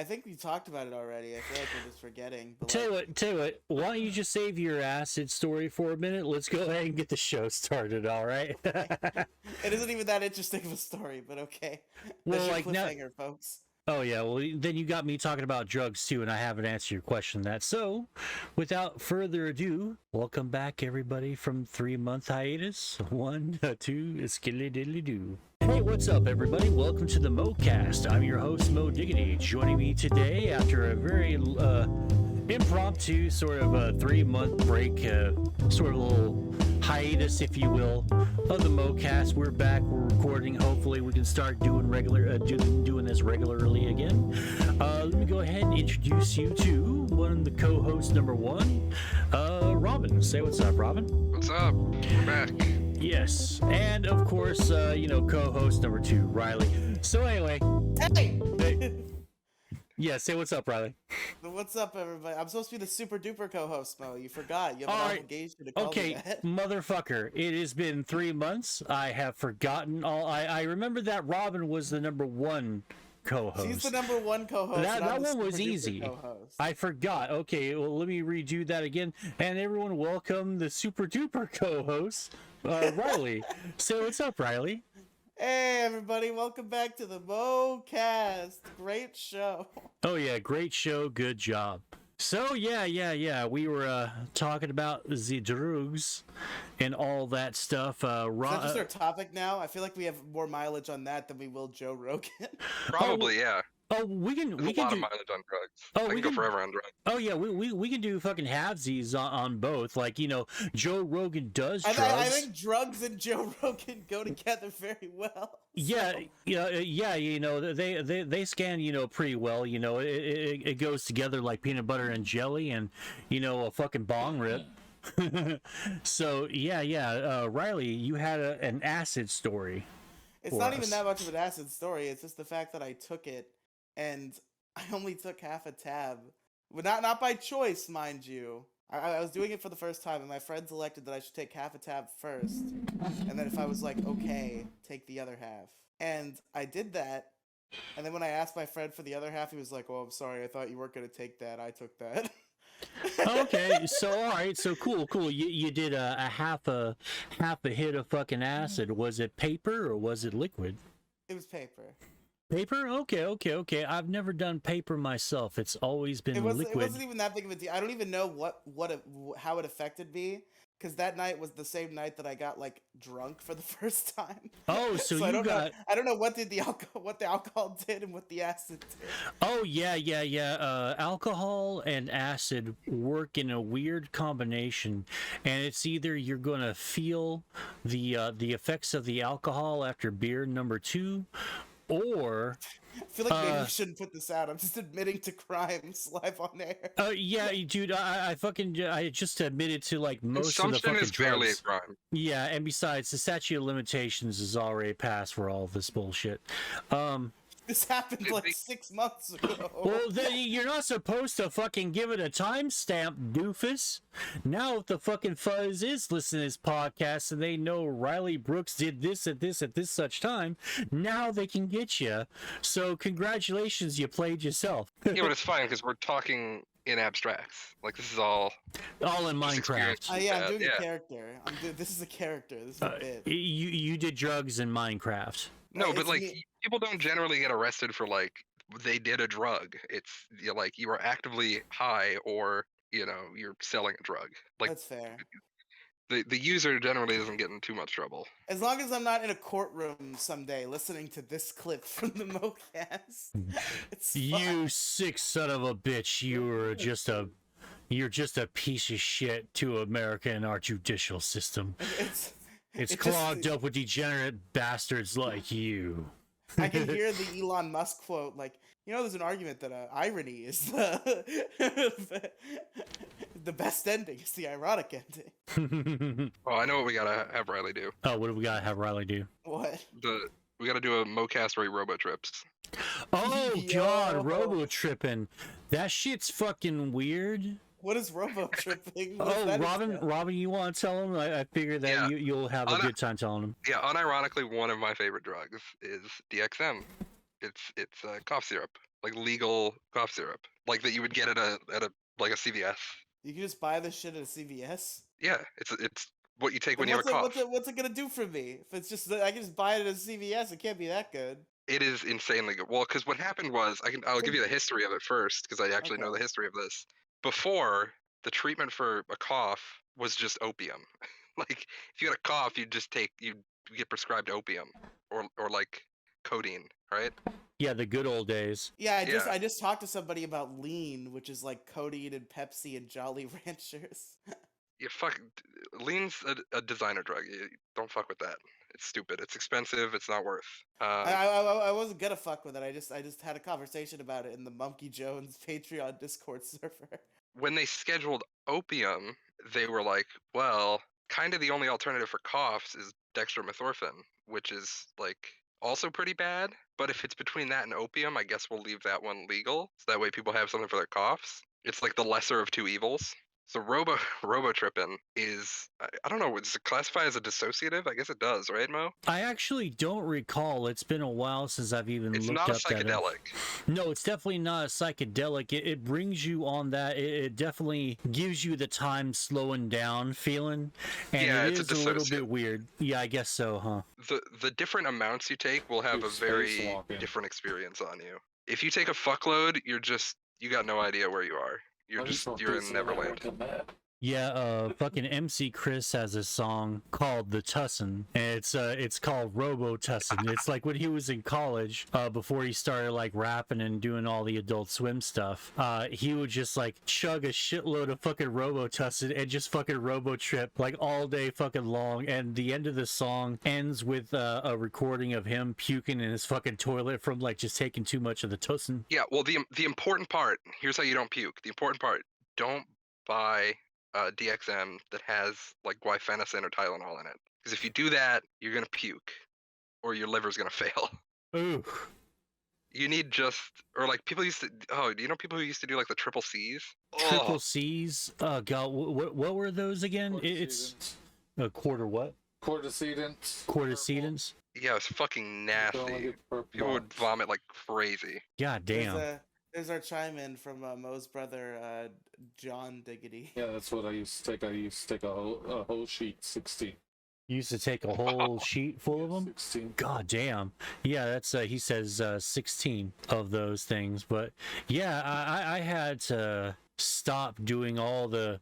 I think we talked about it already. I feel like we're just forgetting. But Tell you what, why don't you just save your acid story for a minute? Let's go ahead and get the show started, all right? it isn't even that interesting of a story, but okay. Well, There's your like now, cliffhanger, folks. oh yeah, well then you got me talking about drugs too, and I haven't answered your question on that. So, without further ado, welcome back everybody from 3-month hiatus. 1, 2, skilly diddly doo. Hey, what's up everybody? Welcome to the moecast. I'm your host Mo Diggity. Joining me today after a very impromptu sort of a 3-month break, sort of a little hiatus, if you will, of the moecast. We're back. We're recording. Hopefully, we can start doing doing this regularly again. Let me go ahead and introduce you to one of the co-hosts, number one, Robin. Say what's up, Robin. What's up? We're back. Yes, and of course, co-host number 2, Riely. So anyway, Hey! yeah, say what's up, Riely. What's up, everybody? I'm supposed to be the super duper co-host, Mo. You forgot. You have All an right. obligation to call Okay, me that. motherfucker. It has been 3 months. I have forgotten all. I remember that Robin was the number 1 co-host. She's the number 1 co-host. That and I'm the one was super duper easy. co-host. I forgot. Okay, well, let me redo that again. And everyone, welcome the super duper co-host, Riely. So what's up, Riely? Hey, everybody. Welcome back to the moecast. Great show. Oh yeah, great show, good job. So yeah, we were talking about the drugs and all that stuff. Is that just our topic now? I feel like we have more mileage on that than we will Joe Rogan. Probably, yeah. Oh, we can There's a lot of mileage on drugs. Oh, I we can go can- forever on drugs. Oh yeah, we can do fucking halvesies on both. Like, Joe Rogan does drugs. I think drugs and Joe Rogan go together very well. Yeah, so. they scan, pretty well. It goes together like peanut butter and jelly, and a fucking bong rip. So yeah. Riely, you had an acid story. It's not even that much of an acid story. It's just the fact that I took it, and I only took half a tab. But not by choice, mind you. I was doing it for the first time, and my friends elected that I should take half a tab first, and then if I was like, okay, take the other half. And I did that, and then when I asked my friend for the other half, he was like, "Oh, I'm sorry, I thought you weren't going to take that. I took that." Okay, so all right, so cool. You did a half a hit of fucking acid. Was it paper or was it liquid? It was paper. Paper? Okay. I've never done paper myself. It's always been liquid. It wasn't even that big of a deal. I don't even know how it affected me, because that night was the same night that I got like drunk for the first time. Oh, so you I don't got. know, I don't know what the alcohol did and what the acid did. Oh yeah. Alcohol and acid work in a weird combination, and it's either you're gonna feel the effects of the alcohol after beer number 2, or I feel like maybe we shouldn't put this out. I'm just admitting to crimes live on air. Yeah, dude, I just admitted to like most of the Consumption fucking is fairly a drugs. crime. Yeah, and besides, the statute of limitations is already passed for all of this bullshit. This happened like 6 months ago. Well, you're not supposed to fucking give it a timestamp, doofus. Now, if the fucking fuzz is listening to this podcast and they know Riely Brooks did this at this such time, now they can get you. So, congratulations, you played yourself. Yeah, but it's fine because we're talking in abstracts. Like, this is all in just Minecraft. experience. Yeah, I'm doing a character. This is a character. This is a bit. You did drugs in Minecraft. No, but It's like me. people don't generally get arrested for like they did a drug. It's like you are actively high or you're selling a drug. Like That's fair. the user generally doesn't get in too much trouble. As long as I'm not in a courtroom someday listening to this clip from the moecast, it's fine. You sick son of a bitch! You're just a piece of shit to America and our judicial system. It's clogged up with degenerate bastards like you. I can hear the Elon Musk quote, like, there's an argument that irony is the best ending. It's the ironic ending. Oh, I know what we gotta have Riely do. Oh, what do we gotta have Riely do? What? We gotta do a moecast rate robo trips. Oh God, Yo. robo tripping. That shit's fucking weird. What is robo tripping? Robin, you want to tell him? I figure that you'll have a good time telling him. Yeah, unironically, one of my favorite drugs is DXM. It's cough syrup. like legal cough syrup, like that you would get at a like a CVS. You can just buy this shit at a CVS. Yeah, it's what you take when Then you have a cough. what's it gonna do for me? If it's just that I can just buy it at a CVS, it can't be that good. It is insanely good. Well, because what happened was, I'll give you the history of it first, because I actually know the Okay. history of this. Before, the treatment for a cough was just opium. Like if you had a cough, you get prescribed opium or like codeine, right? Yeah, the good old days. Yeah, Yeah. I just talked to somebody about lean, which is like codeine and Pepsi and Jolly Ranchers. Yeah, lean's a designer drug. You don't fuck with that. It's stupid. It's expensive. It's not worth. I wasn't gonna fuck with it. I just had a conversation about it in the Monkey Jones Patreon Discord server. When they scheduled opium, they were like, well, kind of the only alternative for coughs is dextromethorphan, which is like also pretty bad. But if it's between that and opium, I guess we'll leave that one legal. So that way people have something for their coughs. It's like the lesser of two evils. So robotrippin is, I don't know, does it classify as a dissociative? I guess it does, right, Mo? I actually don't recall. It's been a while since I've even It's looked not a up that. psychedelic. No, it's definitely not a psychedelic. It brings you on that. It definitely gives you the time slowing down feeling, and Yeah, it it's is a a little dissociative. bit weird. Yeah, I guess so, huh? The different amounts you take will have You're a very spacewalking. different experience on you. If you take a fuckload, you got no idea where you are. You're in Neverland. Yeah, fucking MC Chris has a song called The Tussin, and it's called Robo Tussin. It's like when he was in college, before he started like rapping and doing all the Adult Swim stuff, he would just like chug a shitload of fucking Robo Tussin and just fucking Robo Trip like all day fucking long, and the end of the song ends with a recording of him puking in his fucking toilet from like just taking too much of the Tussin. Yeah, well, the important part, here's how you don't puke. The important part, don't buy DXM that has like guaifenesin or Tylenol in it. Because if you do that, you're gonna puke, or your liver's gonna fail. Ooh. You need or like people used to. Oh, do you know people who used to do like the triple C's? Triple Oh, C's. God, what were those again? It's a quarter what? Corticedants. Corticedants. yeah, it's fucking nasty. People would vomit like crazy. God damn. There's our chime in from Mo's brother, John Diggity. Yeah, that's what I used to take. I used to take a whole sheet, 16. You used to take a whole sheet full of them? 16. God damn. Yeah, that's he says 16 of those things. But yeah, I had to stop doing all the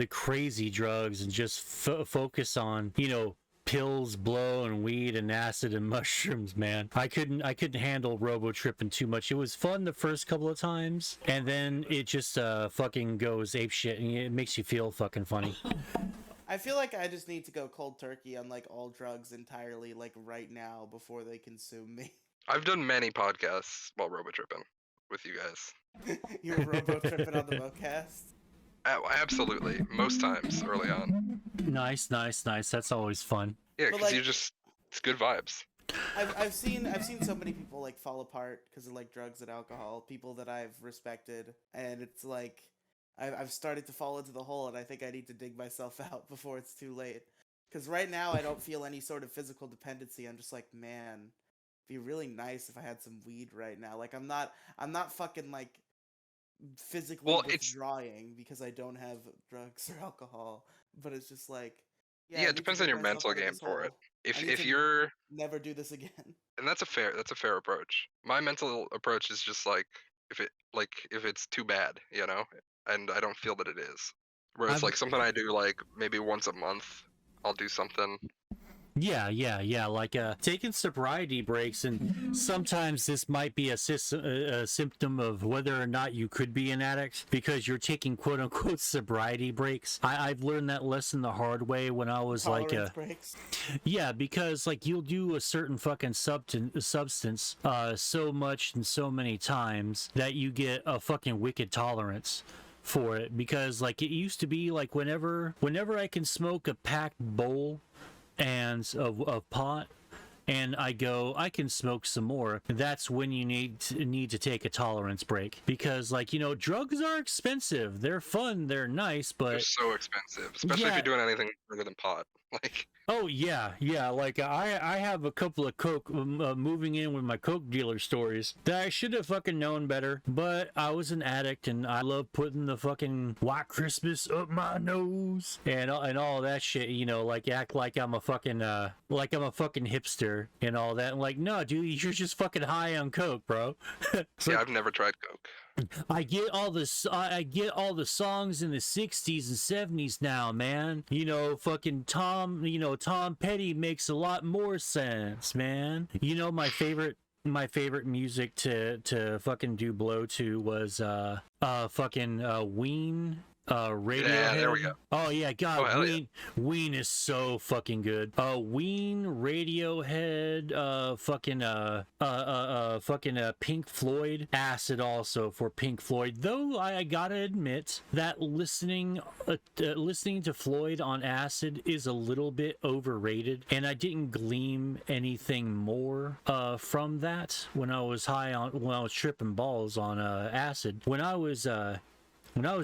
crazy drugs and just focus on, pills, blow, and weed and acid and mushrooms, man. I couldn't handle robo tripping too much. It was fun the first couple of times, and then it just fucking goes ape shit, and it makes you feel fucking funny. I feel like I just need to go cold turkey on like all drugs entirely, like right now before they consume me. I've done many podcasts while robotripping with you guys. You're robo tripping on the moecast. Absolutely, most times early on. Nice. That's always fun. Yeah, But, because like, it's good vibes. I've seen so many people like fall apart because of like drugs and alcohol. People that I've respected, and it's like I've started to fall into the hole, and I think I need to dig myself out before it's too late. Because right now I don't feel any sort of physical dependency. I'm just like, man, it'd be really nice if I had some weed right now. Like I'm not fucking like physically withdrawing because I don't have drugs or alcohol. But it's just like, Yeah, I it need to depends on dig your myself mental out of game this for it. hole. I need If to you're never do this again. and that's a fair approach. My mental approach is just like if it's too bad, and I don't feel that it is. Where it's I've- like something I do like maybe once a month. I'll do something. Yeah, like taking sobriety breaks, and sometimes this might be a symptom of whether or not you could be an addict because you're taking quote unquote sobriety breaks. I've learned that lesson the hard way when I was Tolerance breaks. yeah, because like you'll do a certain fucking substance so much and so many times that you get a fucking wicked tolerance for it, because like it used to be like whenever I can smoke a packed bowl and of pot, and I can smoke some more, that's when you need to take a tolerance break, because like drugs are expensive, they're fun, they're nice, but They're so expensive, especially if Yeah. you're doing anything bigger than pot. Like, Oh yeah, yeah. Like I have a couple of coke moving in with my coke dealer stories that I should have fucking known better. But I was an addict, and I love putting the fucking White Christmas up my nose and all that shit. You know, like act like I'm a fucking hipster and all that. And like, no, dude, you're just fucking high on coke, bro. see, I've never tried coke. I get all the songs in the 60s and 70s now, man. You know, fucking Tom Petty makes a lot more sense, man. You know, my favorite music to fucking do blow to was Ween. Radiohead. Yeah, there we go. Oh yeah, God, Oh, Ween is so fucking good. Ween, Radiohead, Pink Floyd, Acid also for Pink Floyd. Though I gotta admit that listening to Floyd on Acid is a little bit overrated, and I didn't glean anything more from that when I was tripping balls on Acid. When I was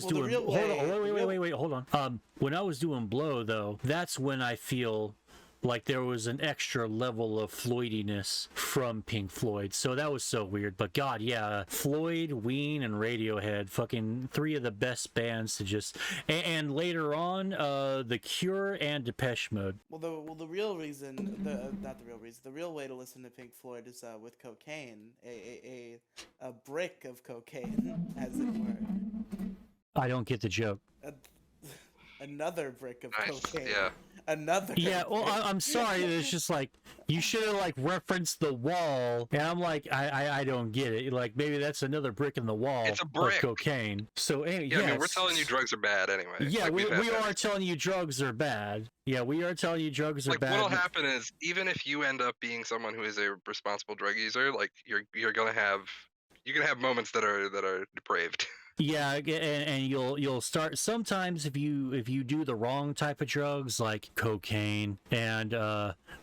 doing hold on. When I was doing blow though, that's when I feel like there was an extra level of Floydiness from Pink Floyd. So that was so weird. But God, yeah, Floyd, Ween, and Radiohead, fucking three of the best bands to just. And later on, The Cure and Depeche Mode. The real reason, not the real reason, the real way to listen to Pink Floyd is with cocaine, a brick of cocaine, as it were. I don't get the joke. Another brick of Nice. cocaine. Yeah. Another. Yeah, well, I'm sorry. It's just like you should have like referenced the wall, and I'm like, I don't get it. Like maybe that's another brick in the wall It's a brick. of cocaine. So Yeah, yeah, I mean, we're telling you drugs are bad anyway. Yeah, Like, we we've had that. are telling you drugs are bad. Yeah, we are telling you drugs are Like, bad. what'll happen is, even if you end up being someone who is a responsible drug user, like you're gonna have moments that are depraved. Yeah, and you'll start sometimes if you do the wrong type of drugs like cocaine and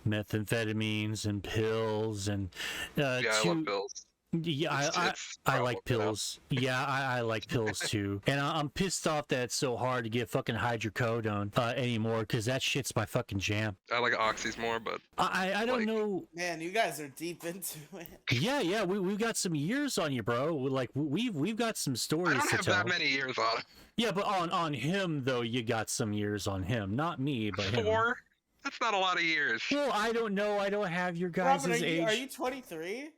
methamphetamines and pills and Yeah, I love pills. Yeah, It's I like horrible, you know? pills. Yeah, I like pills too. And I'm pissed off that it's so hard to get fucking hydrocodone anymore because that shit's my fucking jam. I like oxys more, but I don't Like- know. Man, you guys are deep into it. Yeah, we've got some years on you, bro. Like we've got some I stories don't to have tell. that many years on it. Yeah, but on him though, you got some years on him, not me, but him. 4? That's not a lot of years. Well, I don't know. I don't have your guys' Robin, age. are you 23?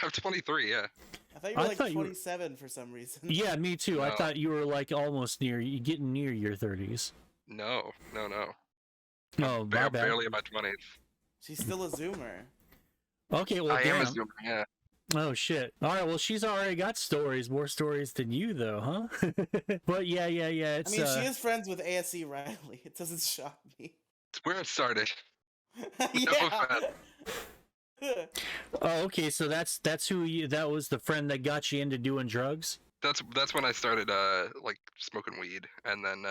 I'm 23, yeah. I thought you were I like thought you were- 27 for some reason. Yeah, me too. I No. thought you were like almost getting near your 30s. No. Oh, my bad. Barely in my 20s. She's still a Zoomer. Okay, well, I am damn. a Zoomer, yeah. Oh shit. All right, well, she's already got stories, more stories than you though, huh? But yeah. I It's mean, she is friends with ASE Riley. It doesn't shock me. It's where it started. Yeah. Oh, okay. So that's that was the friend that got you into doing drugs. That's when I started like smoking weed, and then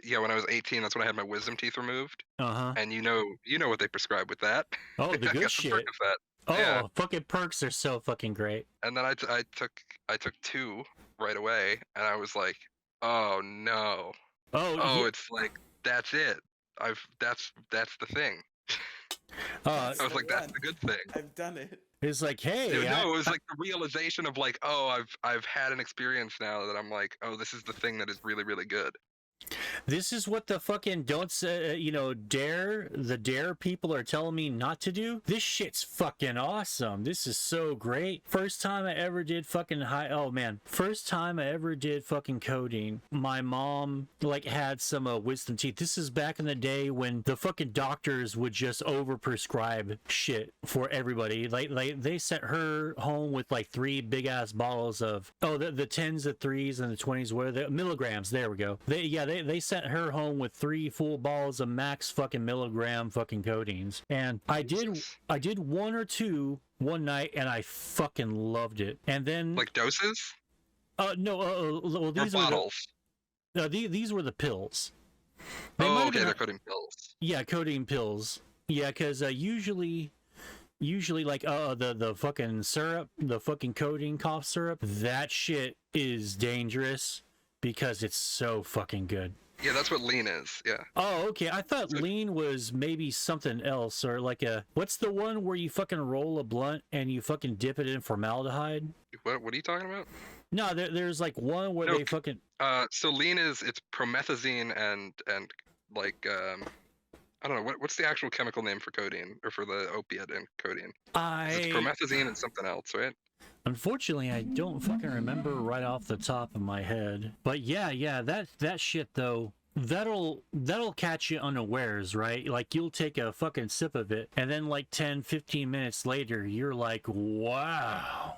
yeah, when I was 18, that's when I had my wisdom teeth removed, Uh-huh. and you know what they prescribe with that. Oh, the I good got some shit. Percocet. Oh, Yeah. fucking perks are so fucking great. And then I took 2 right away, and I was like, oh no, Oh, yeah. it's like that's it. That's the thing. Uh, I was like, that's the good thing. I've done it. it's like, hey, Dude, no, it was like the realization of like, oh, I've had an experience now that I'm like, oh, this is the thing that is really, really good. this is what the fucking don't say, dare people are telling me not to do. This shit's fucking awesome. This is so great. First time I ever did fucking first time I ever did fucking codeine. My mom like had some wisdom teeth. This is back in the day when the fucking doctors would just overprescribe shit for everybody. Like they sent her home with like 3 big ass bottles of the 10s, the 3s, and the 20s. What are the milligrams? There we go. They sent her home with 3 full bottles of max fucking milligram fucking codeines, and I did 1 or 2 one night, and I fucking loved it. And then Like doses no, well or these were bottles. these were the pills. Oh, might have okay, been they're codeine pills. yeah, codeine pills. Yeah, because usually like the fucking syrup, the fucking codeine cough syrup, that shit is dangerous because it's so fucking good. Yeah, that's what lean is. Yeah. Oh, okay. I thought So- lean was maybe something else, or like what's the one where you fucking roll a blunt and you fucking dip it in formaldehyde? What are you talking about? No, there's like one where No, they fucking. So lean it's promethazine and like I don't know what's the actual chemical name for codeine or for the opiate in codeine? 'Cause it's promethazine and something else, right? Unfortunately, I don't fucking remember right off the top of my head. But yeah, that shit though, that'll catch you unawares, right? Like you'll take a fucking sip of it, and then like 10, 15 minutes later, you're like, wow.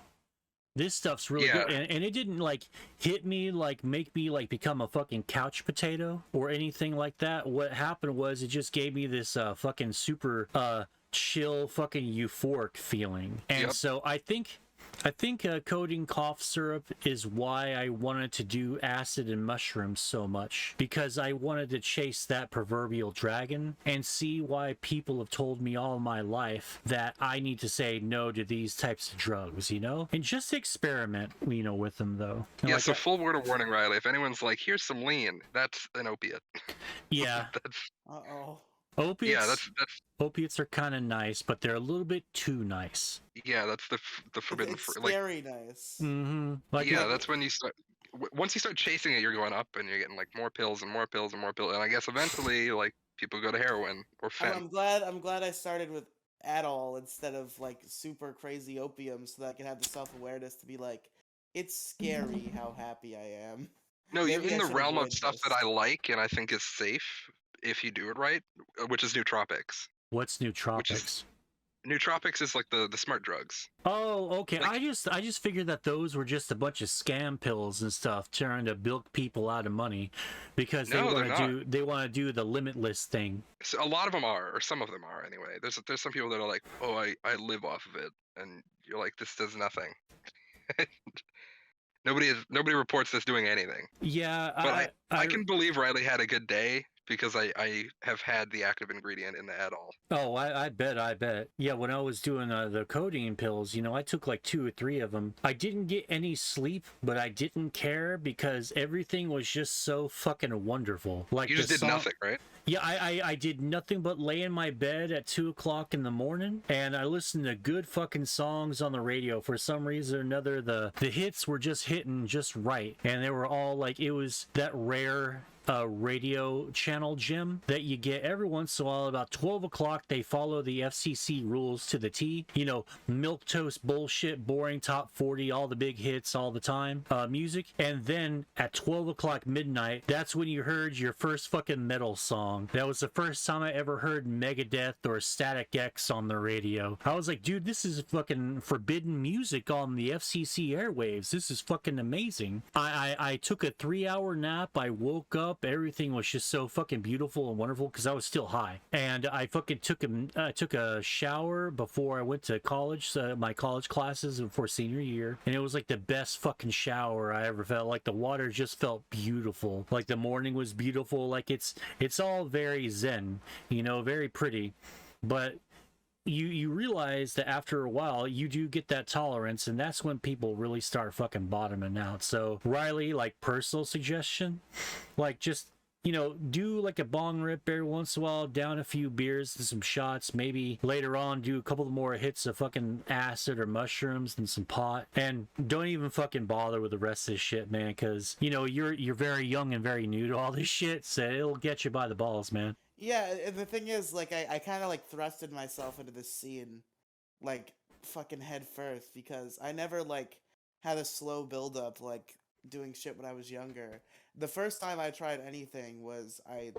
This stuff's really good, and it didn't like hit me, like make me like become a fucking couch potato or anything like that. What happened was it just gave me this fucking super chill, fucking euphoric feeling, and so I think codeine cough syrup is why I wanted to do acid and mushrooms so much, because I wanted to chase that proverbial dragon and see why people have told me all my life that I need to say no to these types of drugs, you know, and just experiment, you know, with them though. And Yeah, like, so full word of warning, Riley. If anyone's like, here's some lean, that's an opiate. yeah, That's Uh-oh. opiates. yeah, that's opiates are kind of nice, but they're a little bit too nice. yeah, that's the forbidden It's fruit. Like scary nice. Mm-hmm. Like yeah, that's when you start. Once you start chasing it, you're going up, and you're getting like more pills and more pills and more pills, and I guess eventually, like people go to heroin or I'm fent. I'm glad I started with Adderall instead of like super crazy opium, so that I can have the self-awareness to be like, it's scary how happy I am. No, Maybe in I the should realm of avoid stuff this. that I like and I think is safe if you do it right, which is nootropics. what's nootropics? Nootropics is like the smart drugs. Oh, okay. Like- I just figured that those were just a bunch of scam pills and stuff trying to bilk people out of money because No, they're they want to do the limitless thing. So a lot of them are, or some of them are anyway. There's some people that are like, oh, I live off of it, and you're like, this does nothing. Nobody reports this doing anything. Yeah, But I can believe Riley had a good day because I have had the active ingredient in the Adderall. Oh, I bet. Yeah, when I was doing the codeine pills, you know, I took like 2 or 3 of them. I didn't get any sleep, but I didn't care because everything was just so fucking wonderful. Like You just did nothing, right? Yeah, I did nothing but lay in my bed at 2 o'clock in the morning, and I listened to good fucking songs on the radio. For some reason or another, the hits were just hitting just right, and they were all like, it was that rare radio channel, Jim, that you get every once in a while. About 12 o'clock, they follow the FCC rules to the T. You know, milquetoast bullshit, boring top 40, all the big hits all the time, music. And then at 12 o'clock midnight, that's when you heard your first fucking metal song. That was the first time I ever heard Megadeth or Static X on the radio. I was like, dude, this is fucking forbidden music on the FCC airwaves. This is fucking amazing. I took a 3-hour nap. I woke up. Everything was just so fucking beautiful and wonderful because I was still high. And I fucking took a shower before I went to college, my college classes for senior year. And it was like the best fucking shower I ever felt. Like the water just felt beautiful. Like the morning was beautiful. Like it's all very zen, you know, very pretty. But you realize that after a while you do get that tolerance, and that's when people really start fucking bottoming out. So Riley, like, personal suggestion, like, just, you know, do like a bong rip every once in a while, down a few beers and some shots, maybe later on do a couple more hits of fucking acid or mushrooms and some pot, and don't even fucking bother with the rest of this shit, man, because, you know, you're very young and very new to all this shit, so it'll get you by the balls, man. Yeah, and the thing is, like, I kind of like thrusted myself into this scene, like, fucking head first, because I never like had a slow build up like doing shit when I was younger. The first time I tried anything was I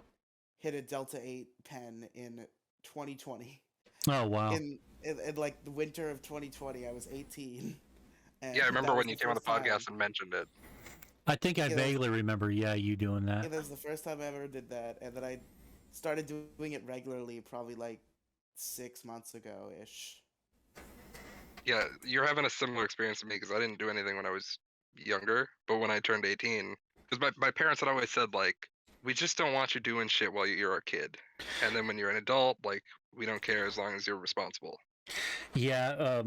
hit a Delta 8 pen in 2020. Oh wow. In like the winter of 2020, I was 18. And Yeah, I remember that was when you the came on the first time. podcast and mentioned it. I think I Yeah. vaguely remember, yeah, you doing that. Yeah, that was the first time I ever did that, and then I started doing it regularly probably like 6 months ago ish. Yeah, you're having a similar experience to me because I didn't do anything when I was younger, but when I turned 18, because my parents had always said, like, we just don't want you doing shit while you're a kid, and then when you're an adult, like, we don't care as long as you're responsible. Yeah,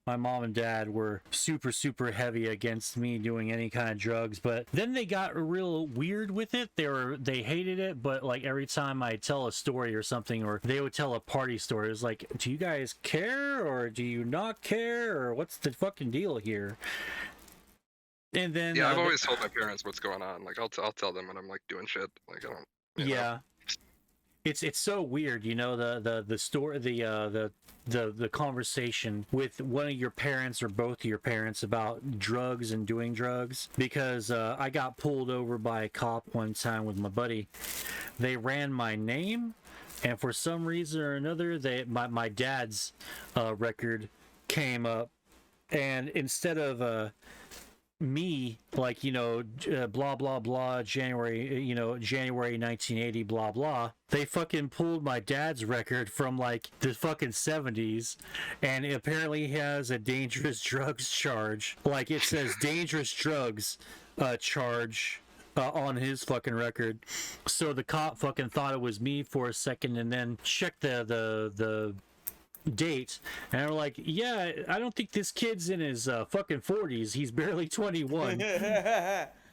my mom and dad were super, super heavy against me doing any kind of drugs, but then they got real weird with it. They hated it, but like every time I tell a story or something, or they would tell a party story, it was like, do you guys care or do you not care, or what's the fucking deal here? And then yeah, I've always told my parents what's going on. Like I'll tell them when I'm like doing shit. Like I don't. You know. It's so weird, you know, the story, the conversation with one of your parents or both of your parents about drugs and doing drugs, because I got pulled over by a cop one time with my buddy. They ran my name, and for some reason or another, my dad's record came up, and instead of me, like, you know, blah blah blah, January 1980, blah blah, they fucking pulled my dad's record from like the fucking 70s, and it apparently has a dangerous drugs charge. Like, it says dangerous drugs charge on his fucking record. So the cop fucking thought it was me for a second, and then checked the date, and they're like, yeah, I don't think this kid's in his fucking 40s, he's barely 21.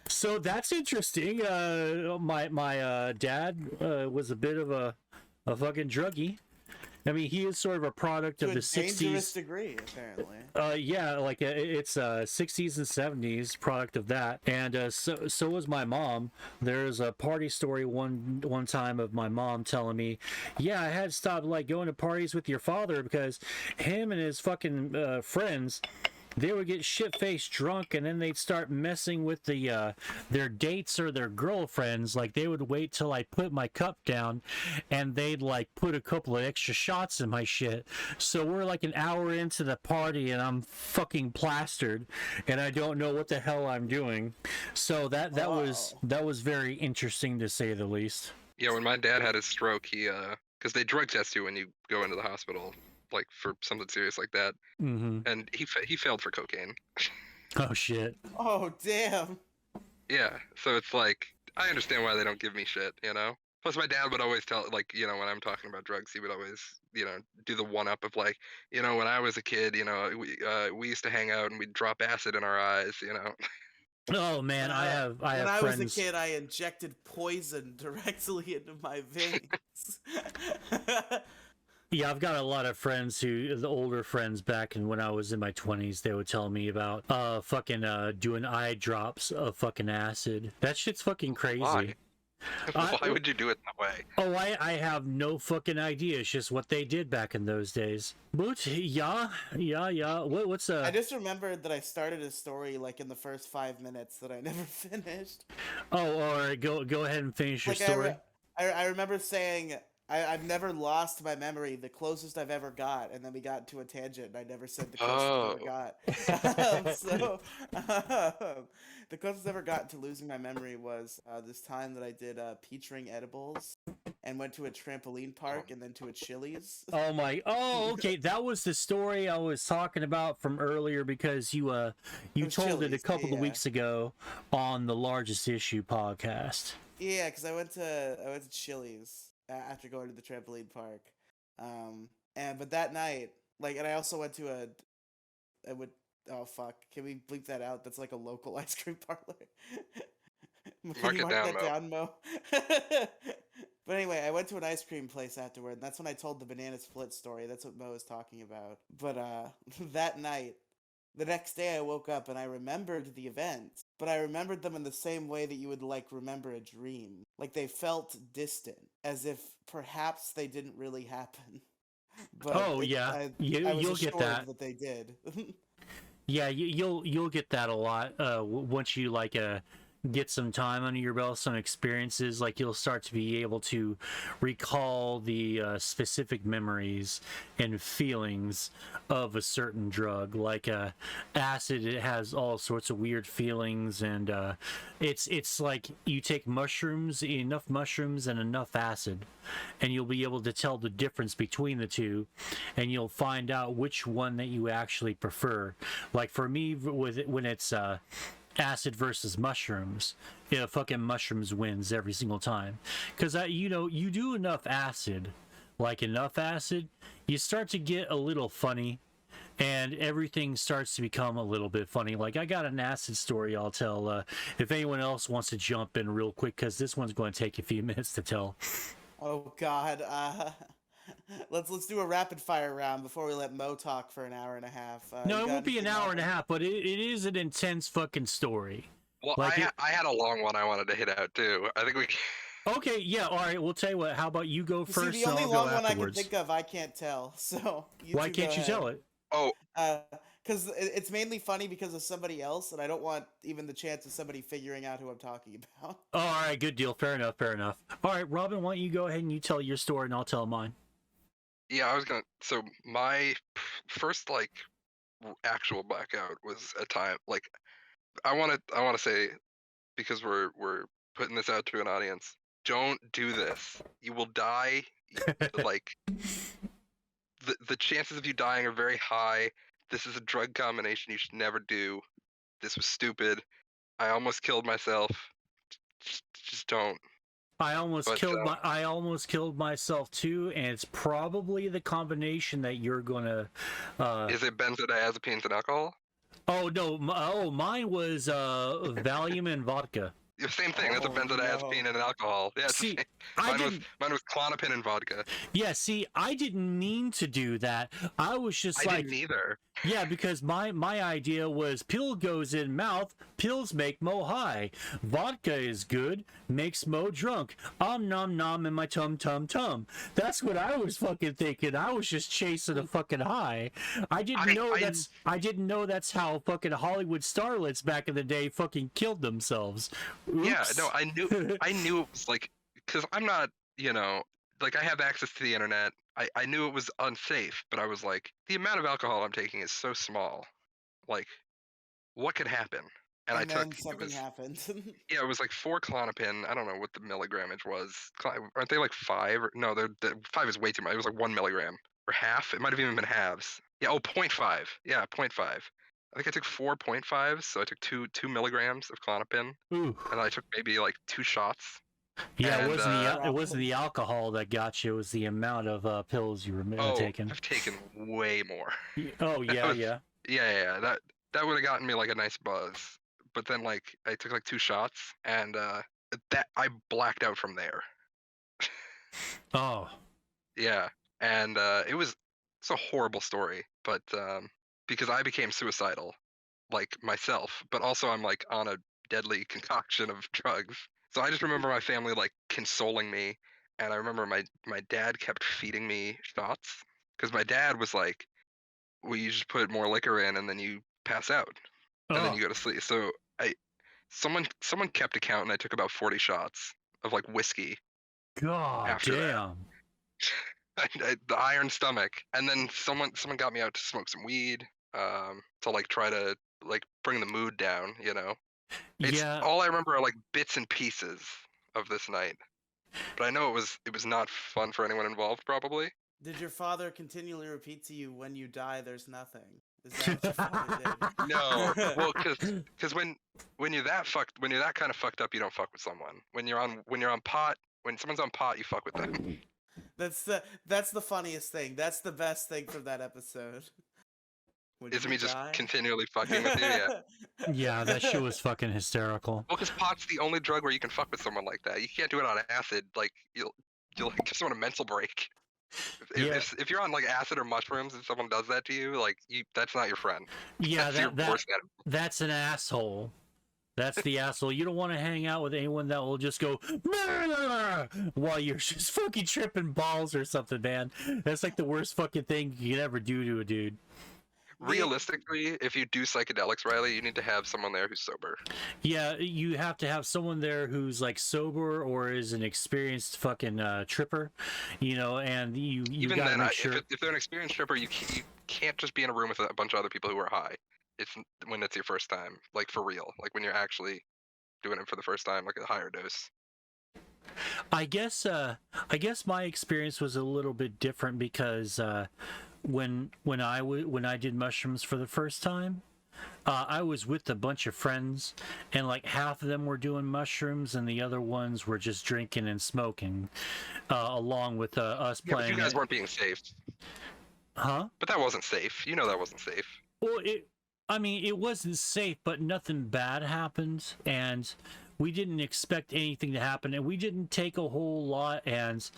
So that's interesting. My dad was a bit of a fucking druggie. I mean, he is sort of a product of the 60s. Dangerous degree, apparently. Yeah, like it's 60s and 70s product of that, and so was my mom. There's a party story one time of my mom telling me, yeah, I had to stop like going to parties with your father because him and his fucking friends, they would get shit-faced drunk, and then they'd start messing with their dates or their girlfriends. Like, they would wait till I put my cup down, and they'd like put a couple of extra shots in my shit. So we're like an hour into the party, and I'm fucking plastered, and I don't know what the hell I'm doing. So that was very interesting, to say the least. Yeah, when my dad had his stroke, he because they drug test you when you go into the hospital, like for something serious like that, and he failed for cocaine. Oh shit. Oh damn. Yeah, so it's like, I understand why they don't give me shit, you know. Plus, my dad would always tell, like, you know, when I'm talking about drugs, he would always, you know, do the one up of like, you know, when I was a kid, you know, we used to hang out and we'd drop acid in our eyes, you know. Oh man, I have when I friends. was a kid, I injected poison directly into my veins. Yeah, I've got a lot of friends the older friends back when I was in my 20s, they would tell me about fucking doing eye drops of fucking acid. That shit's fucking crazy. Why? Why would you do it that way? Oh, I have no fucking idea. It's just what they did back in those days. But yeah. What's I just remembered that I started a story like in the first 5 minutes that I never finished. Oh, all right, go ahead and finish your story. I remember saying I've never lost my memory. The closest I've ever got, and then we got to a tangent, and I never said the closest I ever got. The closest I ever got to losing my memory was this time that I did peach ring edibles, and went to a trampoline park, and then to a Chili's. Oh, okay, that was the story I was talking about from earlier, because you told Chili's, it a couple of weeks ago on the Largest Issue podcast. Yeah, because I went to Chili's after going to the trampoline park, but that night, like, and I also went to oh fuck, can we bleep that out? That's like a local ice cream parlor. Can you mark that down, Mo? But anyway, I went to an ice cream place afterward, and that's when I told the banana split story. That's what Mo was talking about. But that night, the next day I woke up and I remembered the events, but I remembered them in the same way that you would like remember a dream. Like, they felt distant, as if perhaps they didn't really happen. But you'll get that they did. Yeah, you'll get that a lot once you like get some time under your belt, some experiences. Like, you'll start to be able to recall the specific memories and feelings of a certain drug. Like acid, it has all sorts of weird feelings, and it's like you take enough mushrooms and enough acid, and you'll be able to tell the difference between the two, and you'll find out which one that you actually prefer. Like for me, when it's acid versus mushrooms, fucking mushrooms wins every single time, because you do enough acid, you start to get a little funny, and everything starts to become a little bit funny. Like, I got an acid story I'll tell if anyone else wants to jump in real quick, because this one's going to take a few minutes to tell. Oh God. Let's do a rapid fire round before we let Mo talk for an hour and a half. No, you it got won't be an anything, hour and a Robin? half, but it is an intense fucking story. Well, Like I had a long one I wanted to hit out too. I think we. Okay, yeah, all right. We'll tell you what. How about you go You see, first, the and only I'll go long one I can afterwards. think of, I can't tell. So Why two go can't you ahead. tell it? Oh, Because it's mainly funny because of somebody else, and I don't want even the chance of somebody figuring out who I'm talking about. Oh, all right, good deal. Fair enough. Fair enough. All right, Robin, why don't you go ahead and you tell your story, and I'll tell mine. yeah, I was gonna. So my first like actual blackout was a time like I want to say, because we're putting this out to an audience. Don't do this. You will die. Like the chances of you dying are very high. This is a drug combination you should never do. This was stupid. I almost killed myself. Just don't. I almost But killed myself too, and it's probably the combination that you're gonna. is it benzodiazepines and alcohol? Oh no! Mine was Valium and vodka. Same thing. That's a Oh, benzodiazepine no. and an alcohol. Yeah. See, Mine I was didn't. mine was Klonopin and vodka. Yeah, see, I didn't mean to do that. I was just I like, didn't either. yeah, because my idea was pill goes in mouth, pills make Mo high. Vodka is good, makes Mo drunk. Nom nom in my tum tum tum. That's what I was fucking thinking. I was just chasing a fucking high. I didn't know that's how fucking Hollywood starlets back in the day fucking killed themselves. Yeah. Oops. No. I knew it was like, because I'm not, like I have access to the internet. I knew it was unsafe, but I was like, the amount of alcohol I'm taking is so small. Like, what could happen? And I then took something happened. yeah, it was like 4 Klonopin. I don't know what the milligrammage was. Aren't they like 5? Or, no, 5 is way too much. It was like 1 milligram or half. It might have even been halves. Yeah, 0.5. Yeah, 0.5. I think I took 4.5, so I took 2 milligrams of Klonopin, Ooh. and I took maybe like 2 shots. Yeah, And, it wasn't the alcohol that got you. It was the amount of pills you were taking. I've taken way more. Oh yeah, Yeah, that would have gotten me like a nice buzz. But then like I took like 2 shots, and that I blacked out from there. Oh. Yeah, and it's a horrible story, but because I became suicidal, like myself, but also I'm like on a deadly concoction of drugs. So I just remember my family like consoling me, and I remember my dad kept feeding me shots, because my dad was like, "Well, you just put more liquor in, and then you pass out, and then you go to sleep." So someone kept a count, and I took about 40 shots of like whiskey God after that. damn. The iron stomach, and then someone got me out to smoke some weed, to like try to like bring the mood down. Yeah. All I remember are like bits and pieces of this night, but I know it was not fun for anyone involved, probably. Did your father continually repeat to you, "When you die, there's nothing"? Is that what your father did? No, well, because when you're that kind of fucked up, you don't fuck with someone. When you're on pot, when someone's on pot, you fuck with them. That's the funniest thing. That's the best thing from that episode. When Is you me just die- continually fucking with you? Yeah. Yeah, that shit was fucking hysterical. Well, because pot's the only drug where you can fuck with someone like that. You can't do it on acid. Like you'll like, give someone a mental break. If you're on like acid or mushrooms and someone does that to you, like that's not your friend. Yeah, That's your worst enemy. that's an asshole. That's the asshole. You don't want to hang out with anyone that will just go while you're just fucking tripping balls or something, man. That's like the worst fucking thing you could ever do to a dude. Realistically, if you do psychedelics, Riely, you need to have someone there who's sober. Yeah, you have to have someone there who's like sober or is an experienced fucking tripper, and you Even gotta then, make sure. if they're an experienced stripper, you can't just be in a room with a bunch of other people who are high. It's when it's your first time, like for real, like when you're actually doing it for the first time, like a higher dose. I guess my experience was a little bit different because when I did mushrooms for the first time, I was with a bunch of friends, and like half of them were doing mushrooms, and the other ones were just drinking and smoking, along with us Yeah, but playing. you guys weren't being safe. Huh? But that wasn't safe. You know that wasn't safe. Well, I mean, it wasn't safe, but nothing bad happened, and we didn't expect anything to happen, and we didn't take a whole lot, and